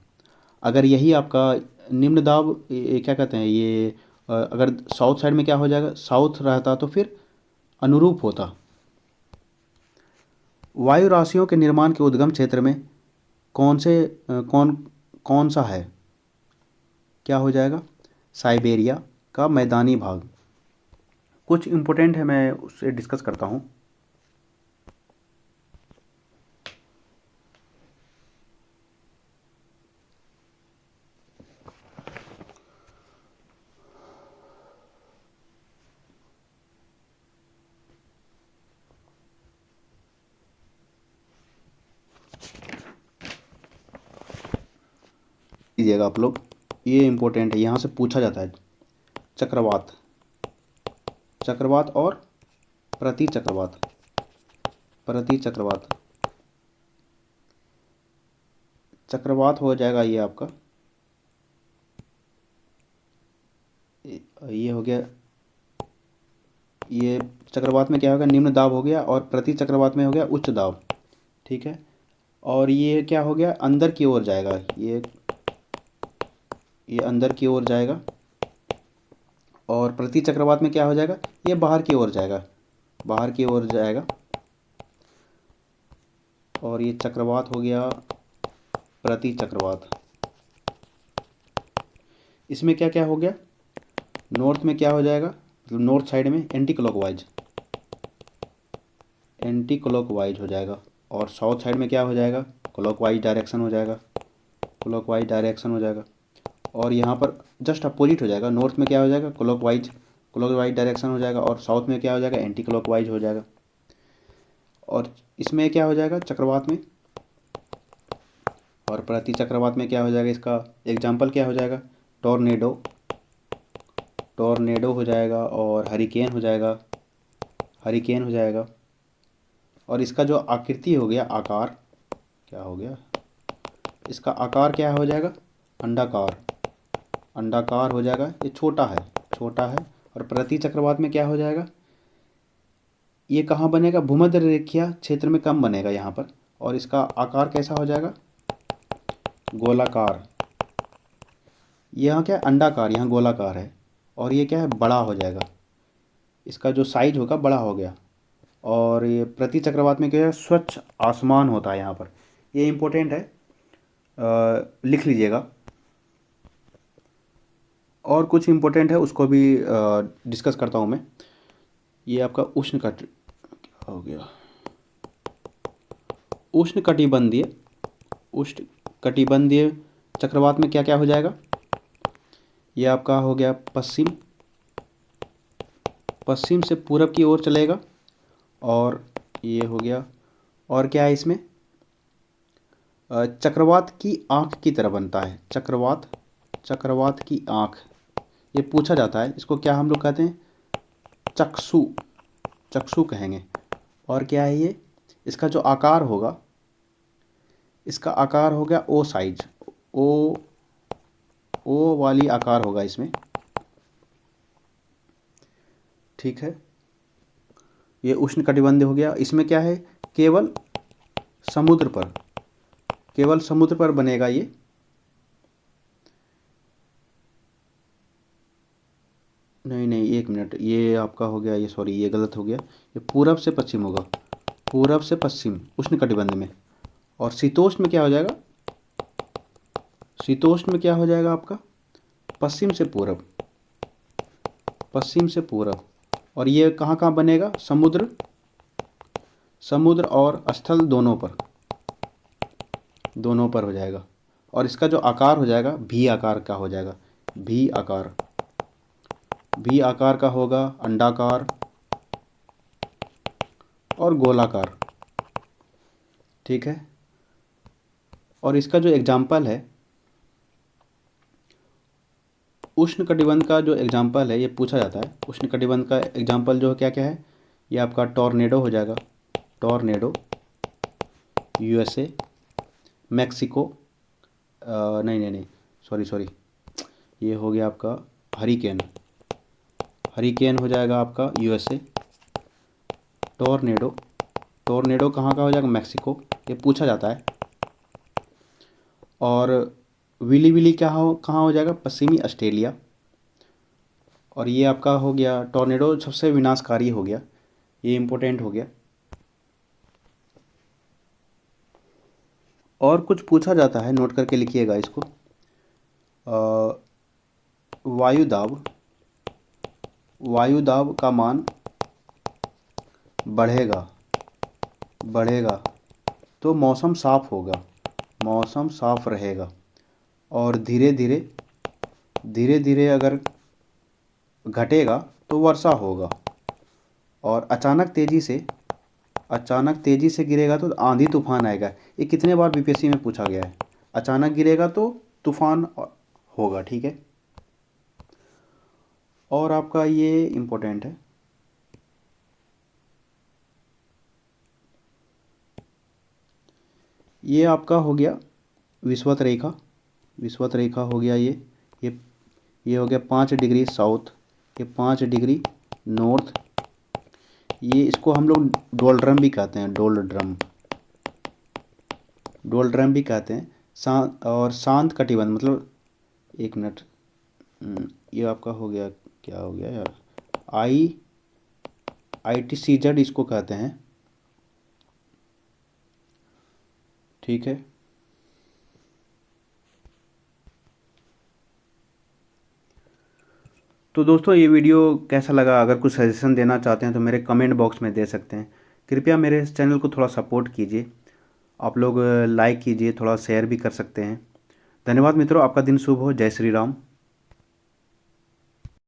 अगर यही आपका निम्न दाब क्या कहते हैं, ये अगर साउथ साइड में क्या हो जाएगा? साउथ रहता तो फिर अनुरूप होता। वायु राशियों के निर्माण के उद्गम क्षेत्र में कौन सा है? क्या हो जाएगा? साइबेरिया का मैदानी भाग। कुछ इम्पोर्टेंट है, मैं उससे डिस्कस करता हूँ। लीजिएगा आप लोग, ये इम्पोर्टेंट है, यहाँ से पूछा जाता है। चक्रवात और प्रति चक्रवात हो जाएगा। ये आपका ये हो गया। ये चक्रवात में क्या होगा? निम्न दाब हो गया और प्रति चक्रवात में हो गया उच्च दाब। ठीक है। और ये क्या हो गया? अंदर की ओर जाएगा। ये अंदर की ओर जाएगा। और प्रति चक्रवात में क्या हो जाएगा? ये बाहर की ओर जाएगा। और ये चक्रवात हो गया प्रति चक्रवात। इसमें क्या क्या हो गया, नॉर्थ में क्या हो जाएगा, मतलब नॉर्थ साइड में एंटी क्लॉकवाइज हो जाएगा, और साउथ साइड में क्या हो जाएगा, क्लॉकवाइज डायरेक्शन हो जाएगा, क्लॉकवाइज डायरेक्शन हो जाएगा। और यहाँ पर जस्ट अपोजिट हो जाएगा, नॉर्थ में क्या हो जाएगा, क्लॉकवाइज डायरेक्शन हो जाएगा, और साउथ में क्या हो जाएगा, एंटी क्लॉकवाइज हो जाएगा। और इसमें क्या हो जाएगा चक्रवात में, और प्रति चक्रवात में क्या हो जाएगा, इसका एग्जाम्पल क्या हो जाएगा, टॉर्नेडो हो जाएगा, और हरिकेन हो जाएगा। और इसका जो आकृति हो गया, आकार क्या हो गया, इसका आकार क्या हो जाएगा, अंडाकार हो जाएगा, ये छोटा है। और प्रति चक्रवात में क्या हो जाएगा, ये कहाँ बनेगा, भूमध्य रेखीय क्षेत्र में कम बनेगा यहाँ पर। और इसका आकार कैसा हो जाएगा, गोलाकार। यहाँ क्या है, अंडाकार, यहाँ गोलाकार है, और ये क्या है, बड़ा हो जाएगा, इसका जो साइज होगा बड़ा हो गया। और ये प्रति चक्रवात में क्या है, स्वच्छ आसमान होता है यहाँ पर, ये इम्पोर्टेंट है, लिख लीजिएगा। और कुछ इम्पोर्टेंट है उसको भी डिस्कस करता हूँ मैं। ये आपका क्या हो गया, उष्णकटिबंधीय चक्रवात में क्या क्या हो जाएगा, ये आपका हो गया पश्चिम से पूरब की ओर चलेगा। और ये हो गया, और क्या है इसमें, चक्रवात की आँख की तरह बनता है, चक्रवात की आँख, ये पूछा जाता है, इसको क्या हम लोग कहते हैं, चक्षु कहेंगे। और क्या है ये, इसका जो आकार होगा, इसका आकार हो गया ओ साइज, ओ वाली आकार होगा इसमें, ठीक है। ये उष्णकटिबंधीय हो गया। इसमें क्या है, केवल समुद्र पर बनेगा ये। नहीं, एक मिनट, ये आपका हो गया, ये सॉरी, ये गलत हो गया, ये पूरब से पश्चिम होगा, पूरब से पश्चिम उष्णकटिबंध में। और शीतोष्ण में क्या हो जाएगा, आपका पश्चिम से पूरब। और ये कहाँ कहाँ बनेगा, समुद्र और स्थल दोनों पर हो जाएगा। और इसका जो आकार हो जाएगा, भी आकार का हो जाएगा, भी आकार का होगा, अंडाकार और गोलाकार, ठीक है। और इसका जो एग्जाम्पल है, उष्णकटिबंध का जो एग्जाम्पल है, ये पूछा जाता है, उष्णकटिबंध का एग्जाम्पल जो क्या क्या है, ये आपका टॉर्नेडो हो जाएगा, USA, मैक्सिको, नहीं, सॉरी, ये हो गया आपका हरिकेन हो जाएगा आपका USA। टॉर्नेडो कहाँ का हो जाएगा, मैक्सिको, ये पूछा जाता है। और विली कहाँ हो जाएगा, पश्चिमी ऑस्ट्रेलिया। और ये आपका हो गया, टॉर्नेडो सबसे विनाशकारी हो गया, ये इम्पोर्टेंट हो गया। और कुछ पूछा जाता है, नोट करके लिखिएगा इसको, वायुदाब का मान बढ़ेगा तो मौसम साफ रहेगा। और धीरे धीरे अगर घटेगा तो वर्षा होगा। और अचानक तेजी से गिरेगा तो आंधी तूफान आएगा। ये कितने बार बीपीएससी में पूछा गया है, अचानक गिरेगा तो तूफान होगा, ठीक है। और आपका ये इम्पोर्टेंट है, ये आपका हो गया विषुवत रेखा हो गया, ये हो गया 5 डिग्री साउथ, ये 5 डिग्री नॉर्थ। ये इसको हम लोग डोलड्रम भी कहते हैं, डोलड्रम भी कहते हैं। और शांत कटिबंध, मतलब एक मिनट, ये आपका हो गया, क्या हो गया यार, ITCZ इसको कहते हैं। ठीक है। तो दोस्तों ये वीडियो कैसा लगा, अगर कुछ सजेशन देना चाहते हैं तो मेरे कमेंट बॉक्स में दे सकते हैं। कृपया मेरे इस चैनल को थोड़ा सपोर्ट कीजिए, आप लोग लाइक कीजिए, थोड़ा शेयर भी कर सकते हैं। धन्यवाद मित्रों, आपका दिन शुभ हो। जय श्री राम।